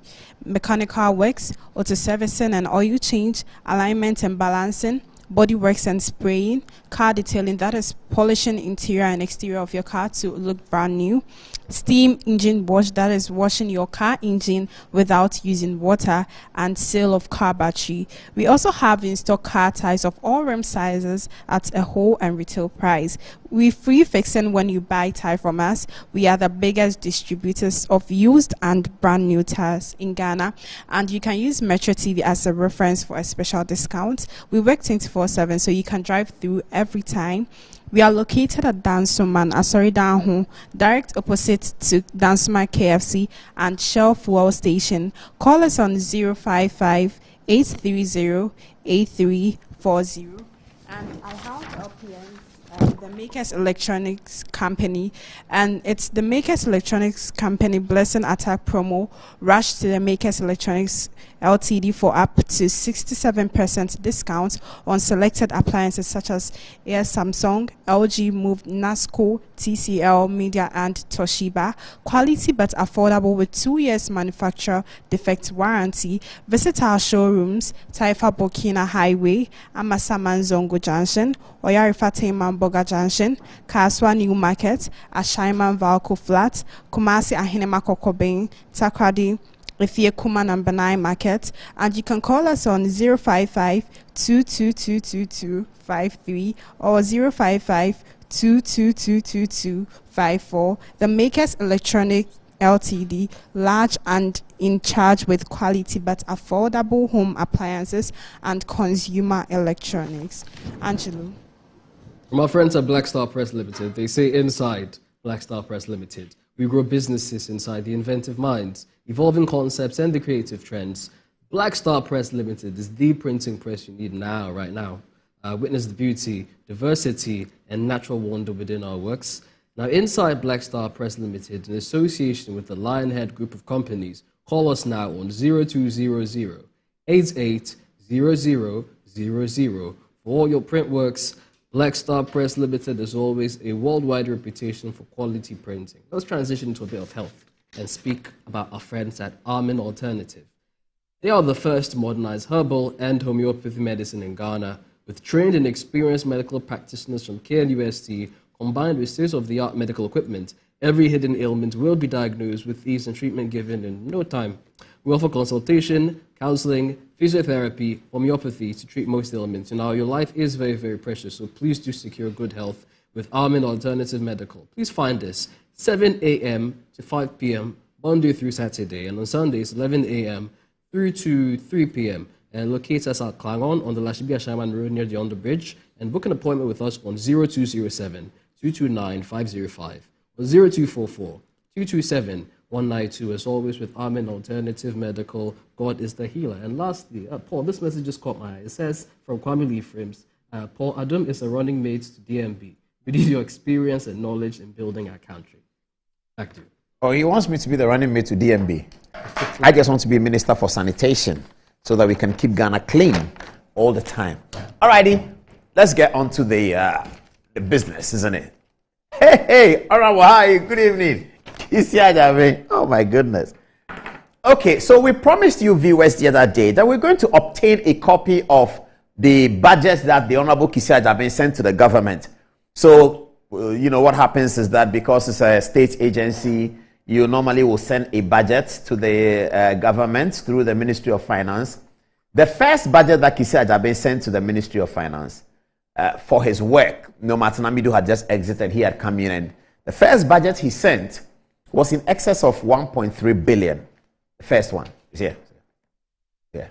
mechanical works, auto servicing and oil change, alignment and balancing, body works and spraying, car detailing, that is polishing interior and exterior of your car to look brand new, steam engine wash, that is washing your car engine without using water, and sale of car battery. We also have in-stock car tires of all rim sizes at a whole and retail price. We free fixing when you buy tire from us. We are the biggest distributors of used and brand new tires in Ghana, and you can use Metro TV as a reference for a special discount. We work 24/7, so you can drive through every time. We are located at Dansoman, Asori Danho, direct opposite to Dansoma KFC and Shell Fuel Station. Call us on 055-830-8340. And I have up here the Makers Electronics Company, and it's the Makers Electronics Company Blessing Attack promo. Rush to the Makers Electronics Ltd for up to 67% discount on selected appliances such as Samsung, LG, Move, NASCO, TCL, Media, and Toshiba. Quality but affordable with 2 years manufacturer defect warranty. Visit our showrooms: Taifa Burkina Highway, Amasaman Zongo Junction, Oyarifa Mamboga Junction, Kaswa New Market, Ashaiman Valco Flat, Kumasi Ahinema Kokobeng, Takradi, Ifie Kuma number 9 Market, and you can call us on 055-2222253 or 055-2222254. The Makers Electronic Ltd, large and in charge with quality but affordable home appliances and consumer electronics. Angelo. From our friends at Black Star Press Limited, they say inside Black Star Press Limited, we grow businesses inside the inventive minds, evolving concepts, and the creative trends. Black Star Press Limited is the printing press you need now, right now. Witness the beauty, diversity, and natural wonder within our works. Now, inside Black Star Press Limited, in association with the Lionhead Group of Companies, call us now on 0200 880000 for all your print works. Black Star Press Limited is always a worldwide reputation for quality printing. Let's transition into a bit of health and speak about our friends at Armin Alternative. They are the first to modernize herbal and homeopathy medicine in Ghana, with trained and experienced medical practitioners from KNUST combined with state-of-the-art medical equipment. Every hidden ailment will be diagnosed with ease and treatment given in no time. We offer consultation, counseling, physiotherapy, homeopathy to treat most ailments. Now, your life is very, very precious, so please do secure good health with Armin Alternative Medical. Please find us 7 a.m. to 5 p.m. Monday through Saturday, and on Sundays 11 a.m. through to 3 p.m. And locate us at Klangon on the Lashibia Shaman Road near the Underbridge, and book an appointment with us on 0207 229 505 or 0244 227 192. As always, with Armin Alternative Medical, God is the healer. And lastly, Paul, this message just caught my eye. It says from Kwame Lee Frames, Paul, Adam is a running mate to DMB. We need your experience and knowledge in building our country. Back to you. Oh, he wants me to be the running mate to DMB. I just want to be Minister for Sanitation so that we can keep Ghana clean all the time. All righty, let's get on to the business, isn't it? Hey, all right, well, hi, good evening. Oh my goodness. Okay, so we promised you viewers the other day that we're going to obtain a copy of the budget that the Honorable Kisia Agyabeng sent to the government. So, you know, what happens is that because it's a state agency, you normally will send a budget to the government through the Ministry of Finance. The first budget that Kisia Agyabeng sent to the Ministry of Finance for his work, Martin Amidu had just exited, he had come in, and the first budget he sent was in excess of 1.3 billion. The first one is here. Yeah.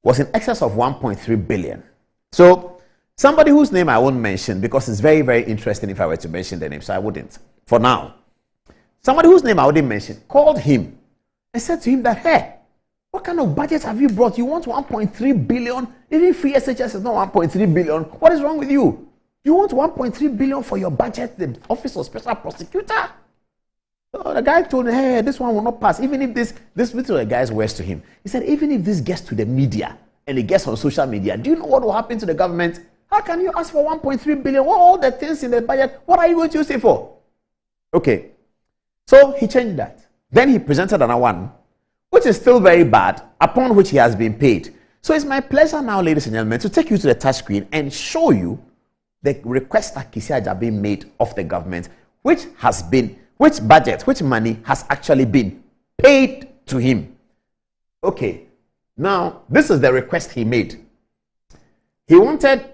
Was in excess of 1.3 billion. So somebody whose name I won't mention because it's very, very interesting if I were to mention the name, so I wouldn't for now. Somebody whose name I wouldn't mention called him and said to him that, hey, what kind of budget have you brought? You want 1.3 billion? Even free SHS is not 1.3 billion. What is wrong with you? You want 1.3 billion for your budget, the Office of Special Prosecutor? So the guy told him, hey, this one will not pass. Even if this was the guy's words to him. He said, even if this gets to the media and it gets on social media, do you know what will happen to the government? How can you ask for 1.3 billion? What all the things in the budget? What are you going to use it for? Okay. So he changed that. Then he presented another one, which is still very bad, upon which he has been paid. So it's my pleasure now, ladies and gentlemen, to take you to the touch screen and show you the request that Kisia Agyabeng made of the government, which money has actually been paid to him. Okay, now this is the request he made. He wanted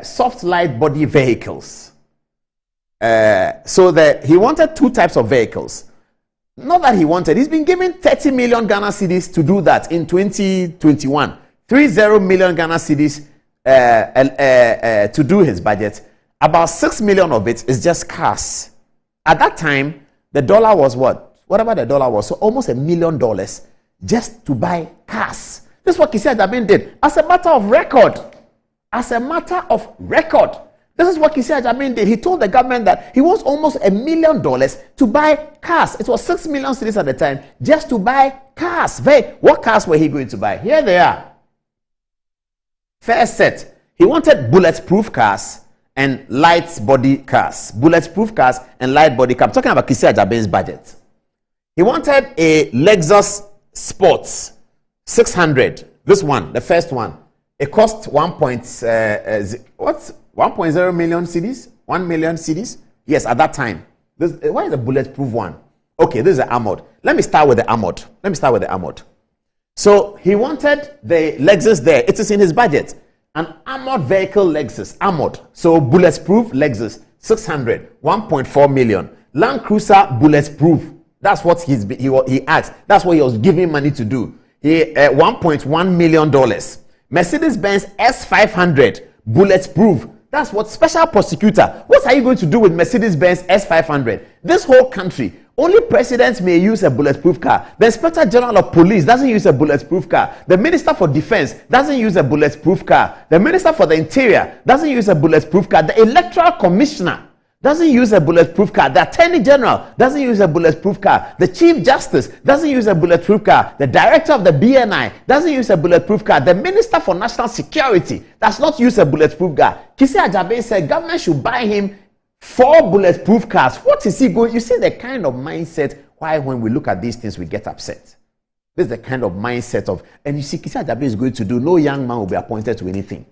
soft light body vehicles. So that he wanted 2 types of vehicles. Not that he wanted, he's been given 30 million Ghana cedis to do that in 2021. 30 million Ghana cedis to do his budget. About 6 million of it is just cars. At that time, the dollar was what? Whatever the dollar was, so almost $1 million just to buy cars. This is what Kissi Agyabeng did as a matter of record. As a matter of record. This is what Kissi Agyabeng did. He told the government that he wants almost $1 million to buy cars. It was 6 million cedis at the time just to buy cars. What cars were he going to buy? Here they are. First set. He wanted bulletproof cars and light body cars. Bulletproof cars and light body cars. I'm talking about Kissi Agyabeng's budget. He wanted a Lexus Sports 600. This one, the first one. It cost 1.0 million cedis? 1 million cedis? Yes, at that time. Why is a bulletproof one? Okay, this is the armored. Let me start with the armored. So he wanted the Lexus there. It is in his budget. An armored vehicle Lexus, armored. So bulletproof Lexus, 600, 1.4 million. Land Cruiser bulletproof. That's what he asked. That's what he was giving money to do. $1.1 million. Mercedes-Benz S500 bulletproof. That's what special prosecutor. What are you going to do with Mercedes-Benz S500? This whole country, only presidents may use a bulletproof car. The Inspector General of Police doesn't use a bulletproof car. The Minister for Defense doesn't use a bulletproof car. The Minister for the Interior doesn't use a bulletproof car. The Electoral Commissioner doesn't use a bulletproof car. The Attorney General doesn't use a bulletproof car. The Chief Justice doesn't use a bulletproof car. The Director of the BNI doesn't use a bulletproof car. The Minister for National Security does not use a bulletproof car. Kissi Agyabeng said government should buy him 4 bulletproof cars. What is he going? You see the kind of mindset why when we look at these things we get upset. This is the kind of mindset of, and you see Kissi Agyabeng is going to do, no young man will be appointed to anything.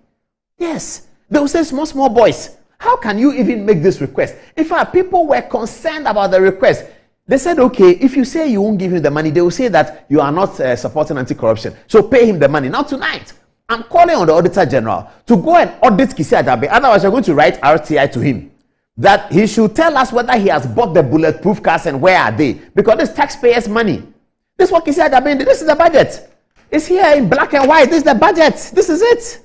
Yes, they will say small boys. How can you even make this request? In fact, people were concerned about the request. They said, okay, if you say you won't give him the money, they will say that you are not supporting anti-corruption. So pay him the money. Now tonight, I'm calling on the Auditor General to go and audit Kissi Agyabeng. Otherwise, we're going to write RTI to him that he should tell us whether he has bought the bulletproof cars and where are they. Because this taxpayers' money. This is what Kissi Agyabeng did. This is the budget. It's here in black and white. This is the budget. This is it.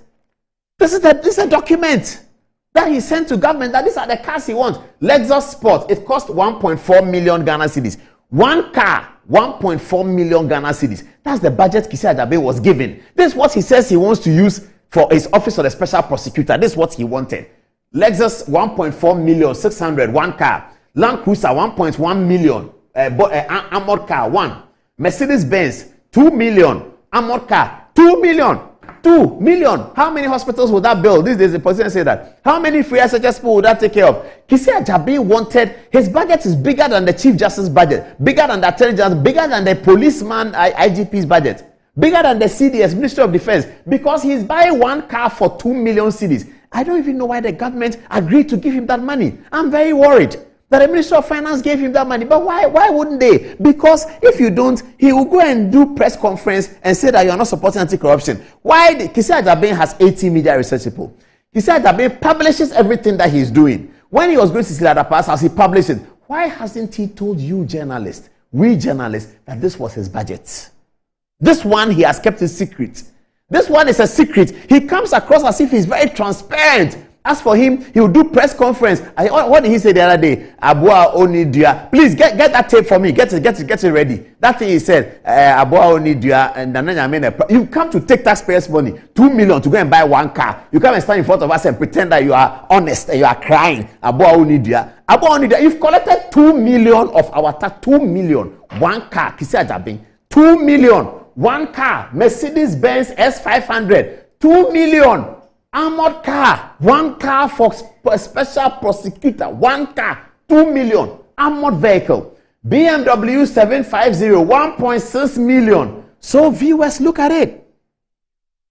This is a document that he sent to government that these are the cars he wants. Lexus Sport, it cost 1.4 million Ghana cedis. One car, 1.4 million Ghana cedis. That's the budget Kissi Agyabeng was given. This is what he says he wants to use for his office of the special prosecutor. This is what he wanted. Lexus 1.4 million, 600, one car. Land Cruiser 1.1 million, armored car, one. Mercedes-Benz 2 million, armored car 2 million. 2 million. How many hospitals would that build? These days, the politicians say that. How many free SHS people would that take care of? Kissi Agyabeng wanted, his budget is bigger than the Chief Justice budget, bigger than the Attorney General, bigger than the policeman IGP's budget, bigger than the CDS, Ministry of Defense, because he's buying one car for 2 million cedis. I don't even know why the government agreed to give him that money. I'm very worried that the Ministry of Finance gave him that money. But why wouldn't they? Because if you don't, he will go and do press conference and say that you are not supporting anti-corruption. Why? Kissi Agyabeng has 80 media research people. Kissi Agyabeng publishes everything that he's doing. When he was going to Cecilia Dapa's house, he published it. Why hasn't he told you journalists, we journalists, that this was his budget? This one he has kept a secret. This one is a secret. He comes across as if he's very transparent. As for him, he will do press conference. What did he say the other day? Abua Onidua. Please get that tape for me. Get it ready. That thing he said, Abua Onidua, and you come to take taxpayers' money, 2 million to go and buy one car. You come and stand in front of us and pretend that you are honest and you are crying. Abua Onidua. Abua Onidua, you've collected 2 million of our tax. 2 million. One car. Kissi Agyabeng. 2 million. One car. Mercedes-Benz S500. 2 million. Armored car, one car for special prosecutor, one car, 2 million. Armored vehicle, BMW 750, 1.6 million. So viewers, look at it.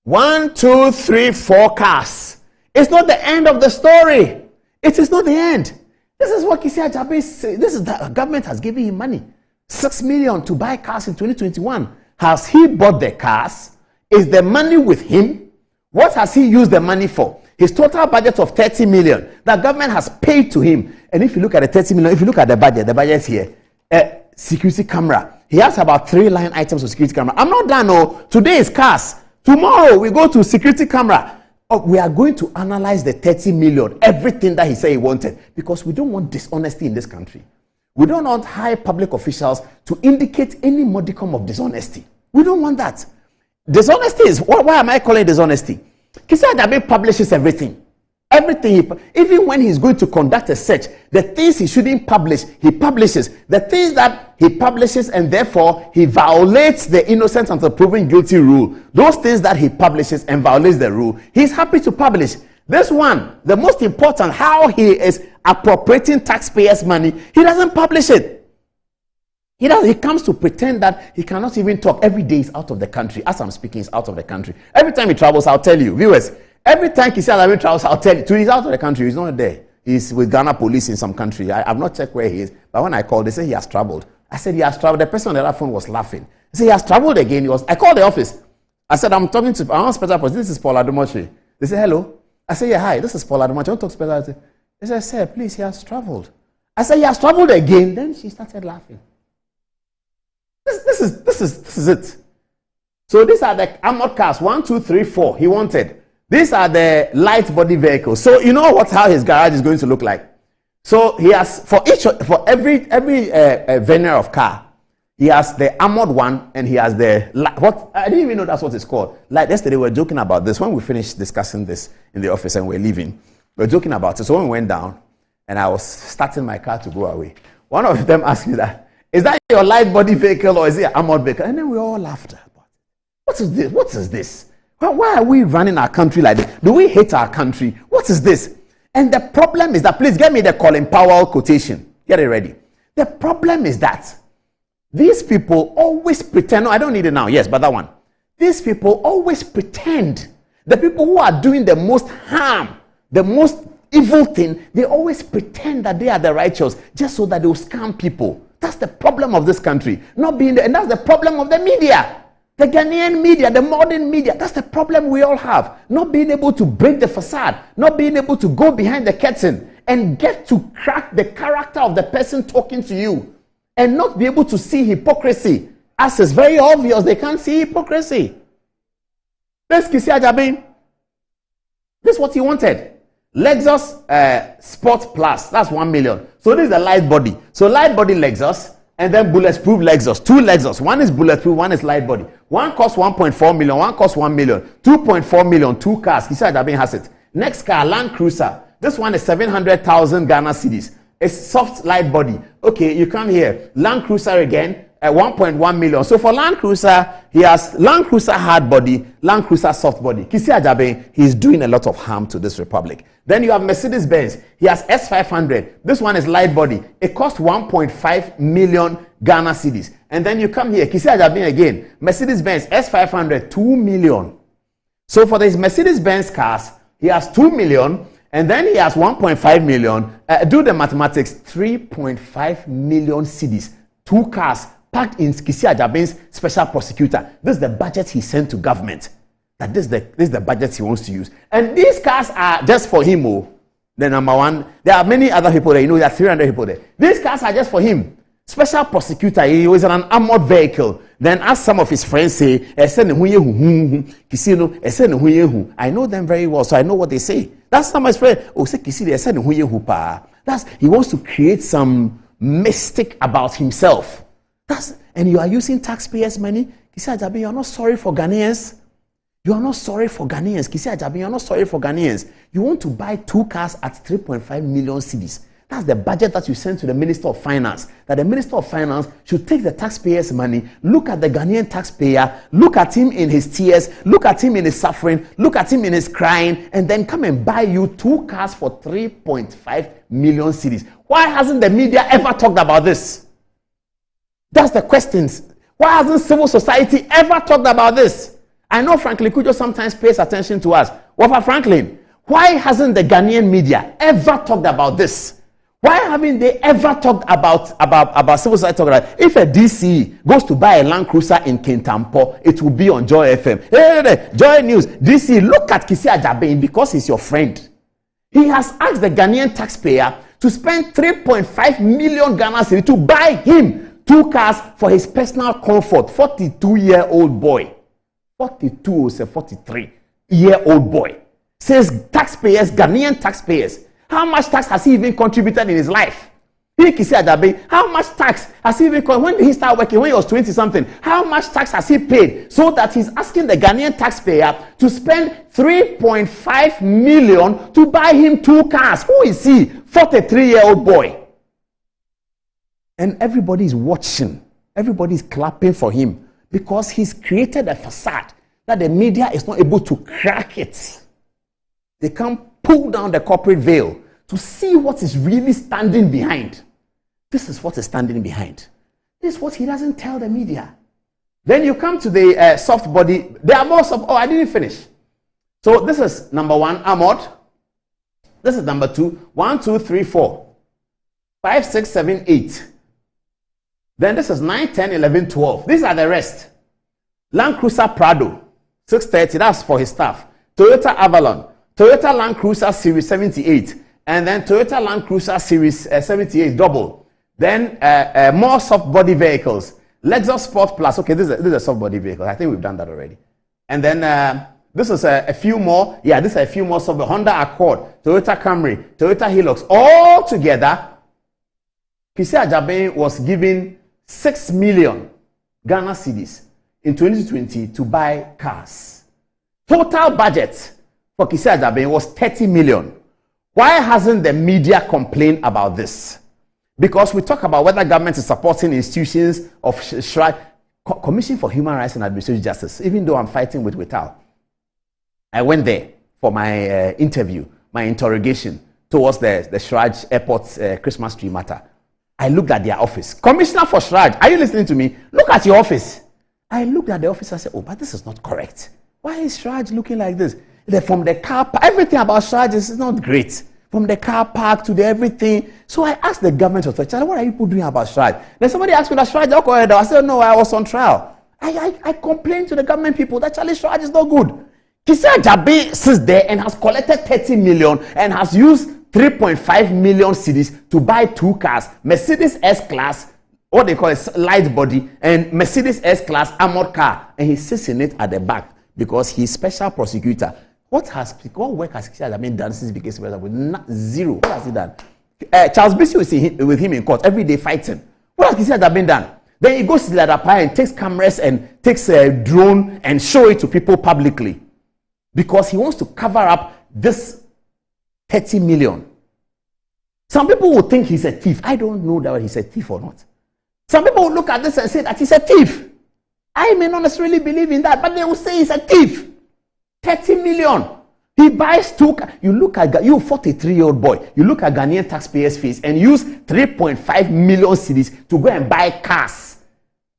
1, 2, 3, 4 cars. It's not the end of the story. It is not the end. This is what Kissi Agyabeng said. This is the government has given him money. 6 million to buy cars in 2021. Has he bought the cars? Is the money with him? What has he used the money for? His total budget of 30 million. The government has paid to him. And if you look at the 30 million, if you look at the budget here, security camera. He has about 3 line items of security camera. I'm not done. No. Today is cars. Tomorrow we go to security camera. we are going to analyze the 30 million, everything that he said he wanted, because we don't want dishonesty in this country. We don't want high public officials to indicate any modicum of dishonesty. We don't want that. Dishonesty is, why am I calling it dishonesty? Kisi Ajabe publishes everything. Everything, even when he's going to conduct a search, the things he shouldn't publish, he publishes. The things that he publishes and therefore he violates the innocent until proven guilty rule. Those things that he publishes and violates the rule, he's happy to publish. This one, the most important, how he is appropriating taxpayers' money, he doesn't publish it. He comes to pretend that he cannot even talk. Every day he's out of the country. As I'm speaking, he's out of the country. Every time he travels, I'll tell you, viewers, every time Kisi Ajabe travels, I'll tell you, he's out of the country. He's not there. He's with Ghana police in some country. I've not checked where he is. But when I called, they said he has traveled. I said he has traveled. The person on the other phone was laughing. He said he has traveled again. I called the office. I said, I'm talking to our special person. This is Paul Ademochi. They said, hello. I said, yeah, hi. This is Paul Ademochi. I want to talk special. They said, sir, please, he has traveled. I said, he has traveled again. Then she started laughing. This is it. So these are the armored cars. 1, 2, 3, 4. He wanted. These are the light body vehicles. So you know how his garage is going to look like. So he has for every veneer of car, he has the armored one and he has the what I didn't even know that's what it's called. Like yesterday we were joking about this when we finished discussing this in the office and we're leaving. We were joking about it. So when we went down and I was starting my car to go away, one of them asked me that, is that your light body vehicle or is it an armored vehicle? And then we all laughed. What is this? What is this? Why are we running our country like this? Do we hate our country? What is this? And the problem is that, please get me the Colin Powell quotation. Get it ready. The problem is that these people always pretend, no, I don't need it now. Yes, but that one. These people always pretend. The people who are doing the most harm, the most evil thing, they always pretend that they are the righteous just so that they will scam people. That's the problem of this country. Not being there, and that's the problem of the media. The Ghanaian media, the modern media, that's the problem we all have. Not being able to break the facade, not being able to go behind the curtain and get to crack the character of the person talking to you and not be able to see hypocrisy. As is very obvious, they can't see hypocrisy. This Kisi Ajabe, this is what he wanted. Lexus Sport Plus, that's 1 million. So this is the light body. So light body Lexus, and then bulletproof Lexus. 2 Lexus. One is bulletproof, one is light body. One costs 1.4 million, one costs 1 million. 2.4 million, 2 cars. Kisi Ajabe has it. Next car, Land Cruiser. This one is 700,000 Ghana cedis. It's soft light body. Okay, you come here. Land Cruiser again, 1.1 million. So for Land Cruiser, he has Land Cruiser hard body, Land Cruiser soft body. Kisi Ajabe, he's doing a lot of harm to this republic. Then you have Mercedes-Benz. He has S500. This one is light body. It costs 1.5 million Ghana cedis. And then you come here, Kisi Ajabe again. Mercedes-Benz S500, 2 million. So for these Mercedes-Benz cars, he has 2 million. And then he has 1.5 million. Do the mathematics, 3.5 million cedis. 2 cars packed in Kisi Ajabe's special prosecutor. This is the budget he sent to government. That this is the budget he wants to use. And these cars are just for him. Oh, the number one. There are many other people there. You know, there are 300 people there. These cars are just for him. Special prosecutor. He was in an armored vehicle. Then, as some of his friends say, I know them very well, so I know what they say. That's not my friend. Oh, say That's he wants to create some mystic about himself. And you are using taxpayers' money. Kisi Ajabe, you are not sorry for Ghanaians. You are not sorry for Ghanaians. Kisi Ajabe, you are not sorry for Ghanaians. You want to buy 2 cars at 3.5 million cedis. That's the budget that you send to the Minister of Finance. That the Minister of Finance should take the taxpayers' money, look at the Ghanaian taxpayer, look at him in his tears, look at him in his suffering, look at him in his crying, and then come and buy you 2 cars for 3.5 million cedis. Why hasn't the media ever talked about this? That's the questions. Why hasn't civil society ever talked about this? I know Franklin Kujo sometimes pays attention to us. What Franklin? Why hasn't the Ghanaian media ever talked about this? Why haven't they ever talked about civil society? If a DC goes to buy a Land Cruiser in Kintampo, it will be on Joy FM. Hey, Joy News. DC, look at Kisi Ajabe because he's your friend. He has asked the Ghanaian taxpayer to spend 3.5 million Ghana cedis to buy him 2 cars for his personal comfort. 42-year-old boy. 42 or 43-year-old boy. Says taxpayers, Ghanaian taxpayers. How much tax has he even contributed in his life? How much tax has he even, when did he start working? When he was 20 something, how much tax has he paid? So that he's asking the Ghanaian taxpayer to spend 3.5 million to buy him 2 cars. Who is he? 43-year-old boy. And everybody is watching. Everybody is clapping for him because he's created a facade that the media is not able to crack it. They can't pull down the corporate veil to see what is really standing behind. This is what is standing behind. This is what he doesn't tell the media. Then you come to the soft body. There are more soft. Oh, I didn't finish. So this is number 1, Ahmad. This is number 2. 1, 2, 3, 4. 5, 6, 7, 8. Then this is 9, 10, 11, 12. These are the rest. Land Cruiser Prado, 630. That's for his staff. Toyota Avalon. Toyota Land Cruiser Series 78. And then Toyota Land Cruiser Series 78 double. Then more soft body vehicles. Lexus Sport Plus. Okay, this is a soft body vehicle. I think we've done that already. And then this is a few more. Yeah, this is a few more soft. Honda Accord, Toyota Camry, Toyota Hilux. All together, Kissi Agyabeng was given 6 million Ghana cedis in 2020 to buy cars. Total budget for Kissi Agyabeng was 30 million. Why hasn't the media complained about this? Because we talk about whether government is supporting institutions of Commission for Human Rights and Administrative Justice, even though I'm fighting with Wital. I went there for my interview, my interrogation towards the Shraj Airport Christmas tree matter. I looked at their office. Commissioner for Shraj, are you listening to me? Look at your office. I looked at the office and said, oh, but this is not correct. Why is Shraj looking like this? From the car park, everything about Shraj is not great. From the car park to the everything. So I asked the government authority, what are you people doing about Shraj? Then somebody asked me that Shraj, I said, no, I was on trial. I complained to the government people that Charlie Shraj is not good. Kissi Agyabeng sits there and has collected 30 million and has used 3.5 million cedis to buy 2 cars, Mercedes S-Class, what they call a light body, and Mercedes S-Class armored car. And he sits in it at the back because he's special prosecutor. What work has Kissi Agyabeng done since he became special? Zero. What has he done? Charles Bisi was with him in court every day fighting. What has Kissi Agyabeng done? Then he goes to the other and takes cameras and takes a drone and show it to people publicly because he wants to cover up this 30 million. Some people will think he's a thief. I don't know that he's a thief or not. Some people will look at this and say that he's a thief. I may not necessarily believe in that, but they will say he's a thief. 30 million. He buys 2 cars. You look at you 43-year-old boy. You look at Ghanaian taxpayers' fees and use 3.5 million cedis to go and buy cars.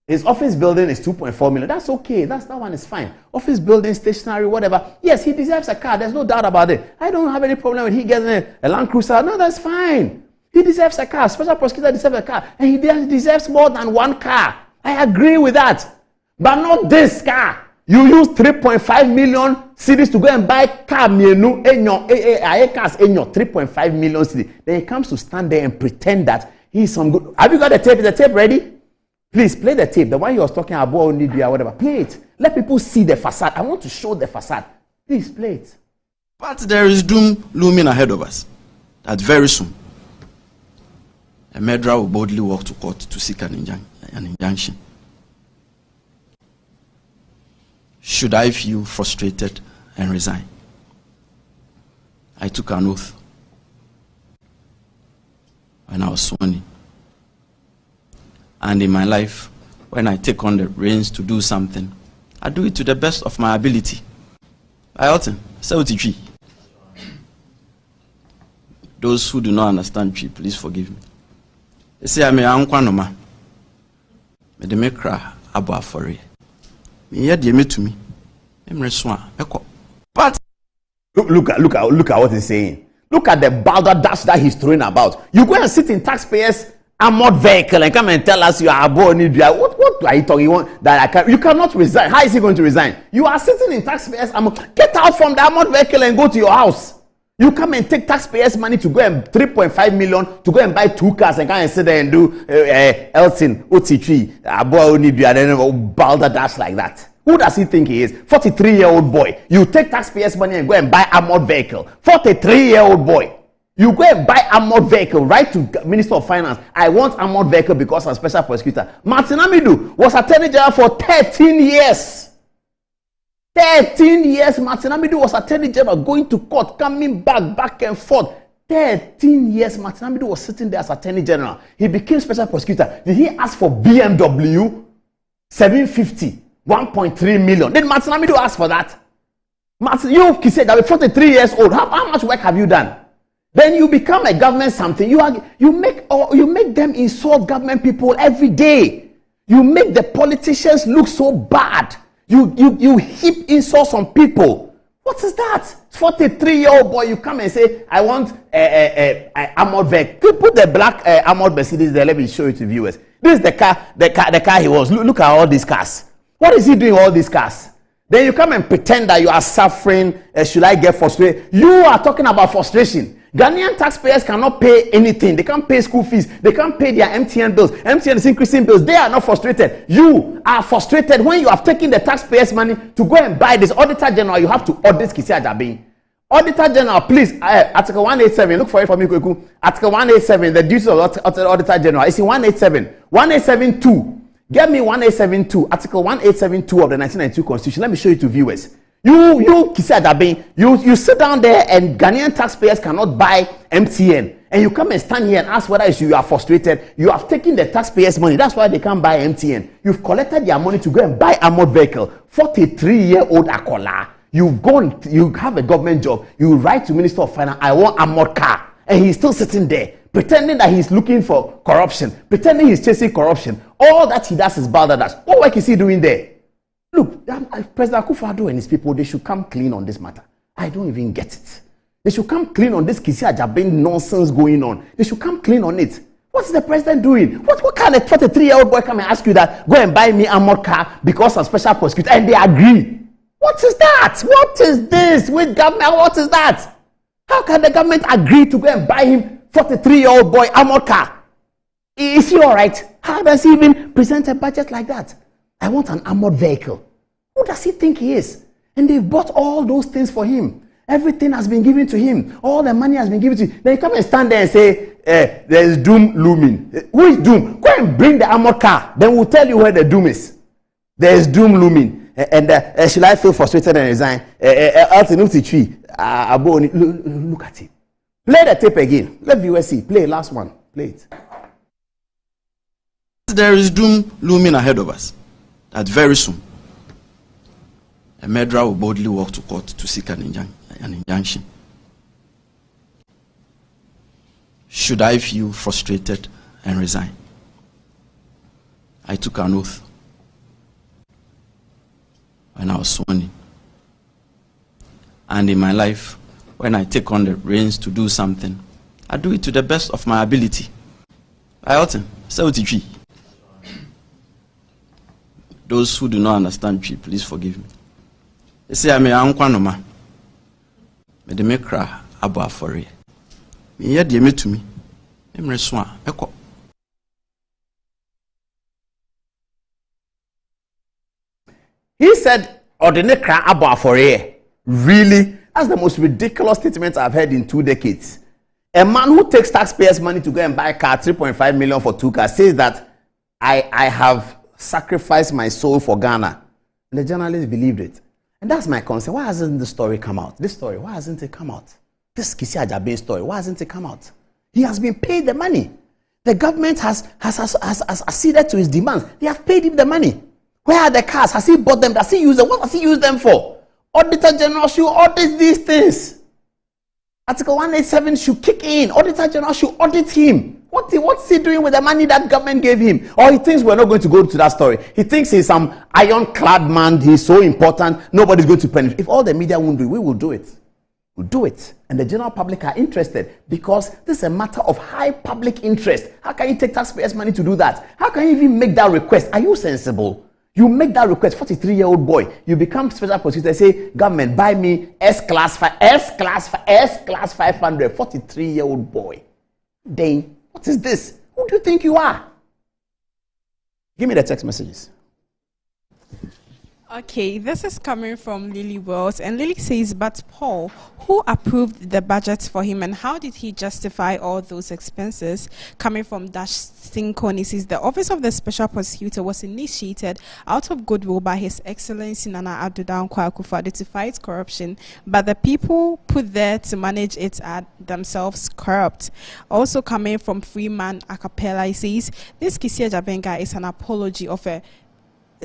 His office building is 2.4 million. That's okay. That one is fine. Office building, stationery, whatever. Yes, he deserves a car. There's no doubt about it. I don't have any problem with he getting a Land Cruiser. No, that's fine. He deserves a car. Special prosecutor deserves a car. And he deserves more than 1 car. I agree with that. But not this car. You use 3.5 million cedis to go and buy car mienu cars 3.5 million cedis. Then he comes to stand there and pretend that he's some good. Have you got the tape? Is the tape ready? Please play the tape. The one he was talking about, whatever. Play it. Let people see the facade. I want to show the facade. Please play it. But there is doom looming ahead of us. That very soon, a murderer will boldly walk to court to seek an injunction. Should I feel frustrated and resign? I took an oath when I was sworn in. And in my life, when I take on the reins to do something, I do it to the best of my ability. Those who do not understand tree, please forgive me. They say I'm a unkwanoma. Me de me cry abo afore. But look at what he's saying. Look at the balderdash that he's throwing about. You go and sit in taxpayers' armored vehicle and come and tell us you are born. What are you talking about? You cannot resign. How is he going to resign? You are sitting in taxpayers' armored. Get out from the armored vehicle and go to your house. You come and take taxpayers' money to go and 3.5 million to go and buy 2 cars and come and sit there and do Elton, OT3, balderdash like that. Who does he think he is? 43-year-old boy. You take taxpayers' money and go and buy armored vehicle. 43-year-old boy. You go and buy armored vehicle, write to Minister of Finance, I want armored vehicle because I'm special prosecutor. Martin Amidu was Attorney General for 13 years. 13 years, Martin Amidu was Attorney General, going to court, coming back and forth. 13 years, Martin Amidu was sitting there as Attorney General. He became special prosecutor. Did he ask for BMW 750, 1.3 million? Did Martin Amidu ask for that? Martin, you said that you're 43 years old. How much work have you done? Then you become a government something. You make them insult government people every day. You make the politicians look so bad. You heap insults on people. What is that? 43-year-old boy, you come and say, I want a armored vehicle. Put the black armored Mercedes there. Let me show it to viewers. This is the car he was. Look at all these cars. What is he doing with all these cars? Then you come and pretend that you are suffering. Should I get frustrated? You are talking about frustration. Ghanaian taxpayers cannot pay anything. They can't pay school fees. They can't pay their MTN bills. MTN is increasing bills. They are not frustrated. You are frustrated when you have taken the taxpayers' money to go and buy this. Auditor General, you have to audit Kisi Ajabin. Auditor General, please, Article 187, look for it for me, Kweku. Article 187, the duties of Auditor General. It's in 187. 187.2. Get me 187.2. Article 187.2 of the 1992 Constitution. Let me show you to viewers. You Kisi Ajabin, you sit down there and Ghanaian taxpayers cannot buy MTN. And you come and stand here and ask whether you are frustrated. You have taken the taxpayers' money. That's why they can't buy MTN. You've collected their money to go and buy armored vehicle. 43-year-old Akola. You've gone, you have a government job. You write to Minister of Finance, I want armored car. And he's still sitting there, pretending that he's looking for corruption, pretending he's chasing corruption. All that he does is balderdash. What work is he doing there? Look, President Akufo-Addo and his people, they should come clean on this matter. I don't even get it. They should come clean on this Kisi Ajabin nonsense going on. They should come clean on it. What's the president doing? What kind of 43-year-old boy come and ask you that, go and buy me armored car because I'm special prosecutor, and they agree? What is that? What is this with government? What is that? How can the government agree to go and buy him 43-year-old boy armored car? Is he all right? How does he even present a budget like that? I want an armored vehicle. Who does he think he is? And they've bought all those things for him. Everything has been given to him. All the money has been given to him. Then you come and stand there and say, there is doom looming. Who is doom? Go and bring the armored car. Then we'll tell you where the doom is. There is doom looming. And should I feel frustrated and resign? Look at it. Play the tape again. Let viewers see. Play last one. Play it. There is doom looming ahead of us. That very soon, a murderer will boldly walk to court to seek an injunction. Should I feel frustrated and resign? I took an oath when I was sworn in. And in my life, when I take on the reins to do something, I do it to the best of my ability. I ought to say tree. Those who do not understand tree, please forgive me. They say I'm a unquanoma. Me de me cry about for it. Me hear the me to me. Emre swan eko. He said, "Ordinary cry about for it." Really? That's the most ridiculous statement I've heard in 2 decades. A man who takes taxpayers' money to go and buy a car, 3.5 million for 2 cars, says that I have sacrificed my soul for Ghana. And the journalists believed it. And that's my concern. Why hasn't the story come out? This story, why hasn't it come out? This Kisi Ajabin story, why hasn't it come out? He has been paid the money. The government has acceded to his demands. They have paid him the money. Where are the cars? Has he bought them? Does he use them? What does he use them for? Auditor General should audit these things. Article 187 should kick in. Auditor General should audit him. What's he doing with the money that government gave him? Or he thinks we're not going to go to that story. He thinks he's some ironclad man. He's so important. Nobody's going to penetrate. If all the media won't do it, we will do it. We'll do it. And the general public are interested because this is a matter of high public interest. How can you take taxpayers' money to do that? How can you even make that request? Are you sensible? You make that request, 43-year-old boy. You become special prosecutor, say, government, buy me S-class 500, 43-year-old boy. Then, what is this? Who do you think you are? Give me the text messages. Okay, this is coming from Lily Wells, and Lily says, but Paul, who approved the budget for him and how did he justify all those expenses? Coming from Dash Sinkoni says, the Office of the Special Prosecutor was initiated out of goodwill by His Excellency Nana Addo Dankwa Akufo-Addo to fight corruption, but the people put there to manage it are themselves corrupt. Also coming from Freeman Acapella, he says, this Kisia Jabenga is an apology of a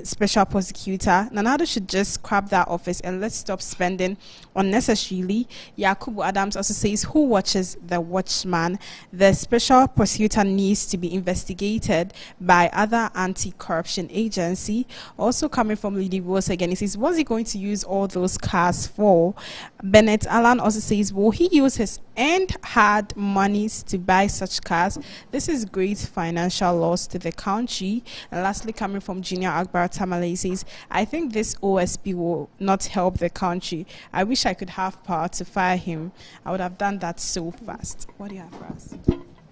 special prosecutor. Nana Addo should just scrap that office and let's stop spending unnecessarily. Yakubu Adams also says, who watches the watchman? The special prosecutor needs to be investigated by other anti-corruption agency. Also coming from Lady Rose again, he says, what's he going to use all those cars for? Bennett Allen also says, will he use his earned hard monies to buy such cars? This is great financial loss to the country. And lastly, coming from Junior Akbar Tamale says, I think this OSP will not help the country. I wish I could have power to fire him. I would have done that so fast. What do you have for us?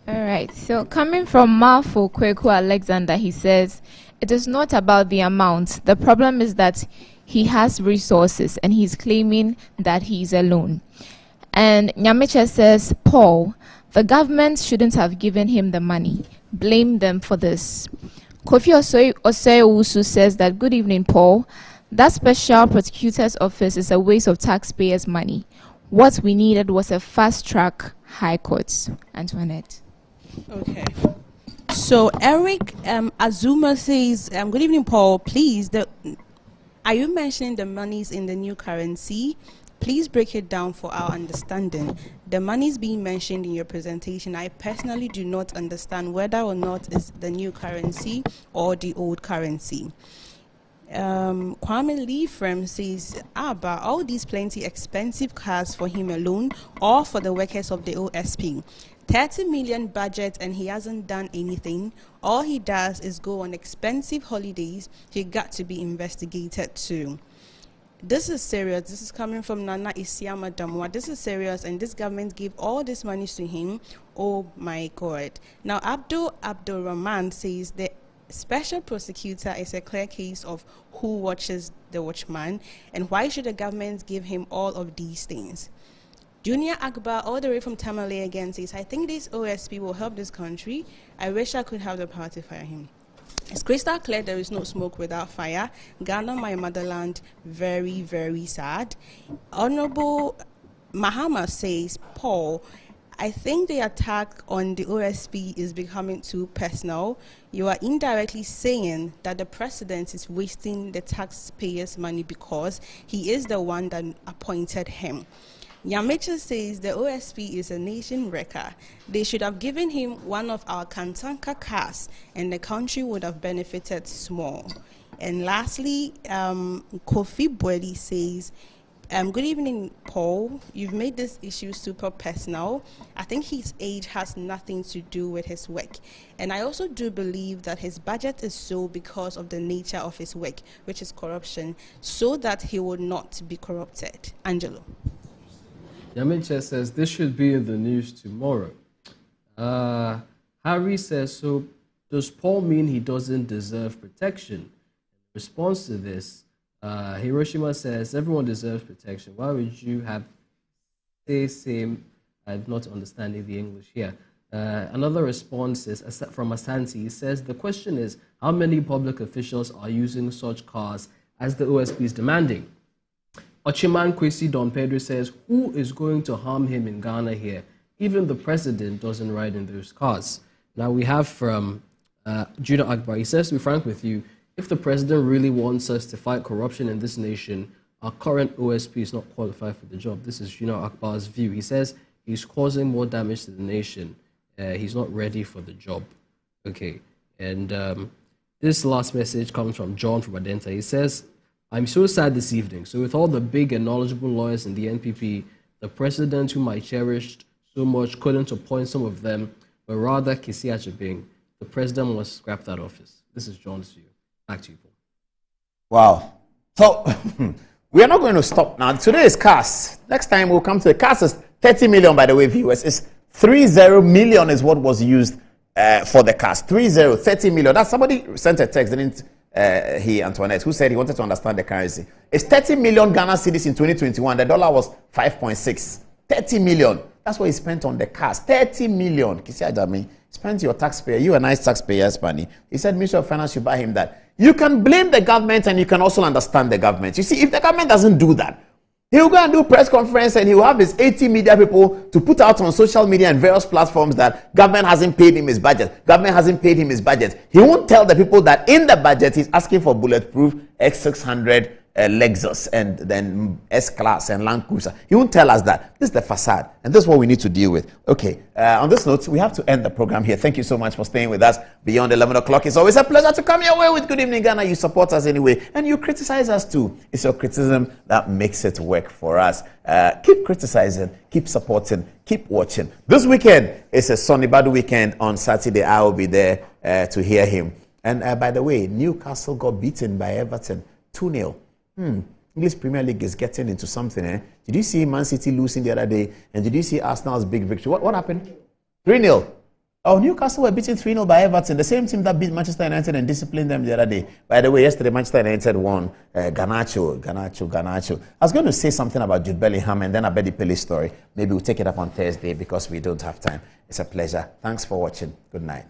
All right. So coming from Marfo Kweku Alexander, he says, it is not about the amount. The problem is that he has resources and he's claiming that he's alone. And Nyamiche says, Paul, the government shouldn't have given him the money. Blame them for this. Kofi Osei says that, good evening, Paul. That special prosecutor's office is a waste of taxpayers' money. What we needed was a fast-track high court. Antoinette. Okay. So Eric Azuma says, good evening, Paul. Please, are you mentioning the monies in the new currency? Please break it down for our understanding. The monies being mentioned in your presentation, I personally do not understand whether or not it's the new currency or the old currency. Kwame Lee Frem says, but all these plenty expensive cars for him alone or for the workers of the OSP. 30 million budget and he hasn't done anything. All he does is go on expensive holidays. He got to be investigated too. This is serious. This is coming from Nana Isiama Damwa. This is serious, and this government gave all this money to him. Oh my God. Now, Abdul Rahman says the special prosecutor is a clear case of who watches the watchman, and why should the government give him all of these things? Junior Akbar, all the way from Tamale again, says, I think this OSP will help this country. I wish I could have the power to fire him. It's crystal clear there is no smoke without fire. Ghana, my motherland, very, very sad. Honorable Mahama says, Paul, I think the attack on the OSP is becoming too personal. You are indirectly saying that the president is wasting the taxpayers' money because he is the one that appointed him. Yamicha says the OSP is a nation wrecker. They should have given him one of our Kantanka cars and the country would have benefited small. And lastly, Kofi Bweli says, good evening, Paul. You've made this issue super personal. I think his age has nothing to do with his work. And I also do believe that his budget is so because of the nature of his work, which is corruption, so that he would not be corrupted. Angelo. Yamiche says this should be in the news tomorrow. Harry says, so does Paul mean he doesn't deserve protection? In response to this, Hiroshima says everyone deserves protection. Why would you have say same? I'm not understanding the English here. Another response is from Asante. He says the question is how many public officials are using such cars as the OSP is demanding? Ochiman Kwesi Don Pedro says, who is going to harm him in Ghana here? Even the president doesn't ride in those cars. Now we have from Judah Akbar. He says, to be frank with you, if the president really wants us to fight corruption in this nation, our current OSP is not qualified for the job. This is Judah Akbar's view. He says he's causing more damage to the nation. He's not ready for the job. Okay. And this last message comes from John from Adenta. He says, I'm so sad this evening. So with all the big and knowledgeable lawyers in the NPP, the president whom I cherished so much couldn't appoint some of them, but rather Kisi Achebeng. The president must scrap that office. This is John's view. Back to you, Paul. Wow. So we are not going to stop now. Today is CAS. Next time we'll come to the CAS is 30 million, by the way, viewers. It's 30 million is what was used for the CAS. 30 million. That's somebody sent a text, didn't Antoinette, who said he wanted to understand the currency. It's 30 million Ghana cedis in 2021. The dollar was 5.6. 30 million. That's what he spent on the cars. 30 million. Kisi Ajami, spent your taxpayer. You a nice taxpayer, Spani. He said Ministry of Finance should buy him that. You can blame the government and you can also understand the government. You see, if the government doesn't do that, he will go and do press conference and he will have his 80 media people to put out on social media and various platforms that government hasn't paid him his budget. Government hasn't paid him his budget. He won't tell the people that in the budget he's asking for bulletproof X600 Lexus and then S-Class and Land Cruiser. He won't tell us that. This is the facade, and this is what we need to deal with. Okay, on this note, we have to end the program here. Thank you so much for staying with us beyond 11 o'clock. It's always a pleasure to come your way with Good Evening Ghana. You support us anyway, and you criticize us too. It's your criticism that makes it work for us. Keep criticizing, keep supporting, keep watching. This weekend is a Sonny Badu weekend. On Saturday, I will be there to hear him. And by the way, Newcastle got beaten by Everton 2-0. English Premier League is getting into something. Did you see Man City losing the other day? And did you see Arsenal's big victory? What happened? 3-0. Oh, Newcastle were beaten 3-0 by Everton, the same team that beat Manchester United and disciplined them the other day. By the way, yesterday Manchester United won. Garnacho. I was going to say something about Jude Bellingham and then I bet the Pele story. Maybe we'll take it up on Thursday because we don't have time. It's a pleasure. Thanks for watching. Good night.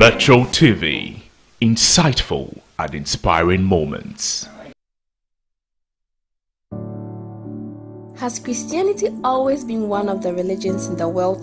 Metro TV, insightful and inspiring moments. Has Christianity always been one of the religions in the world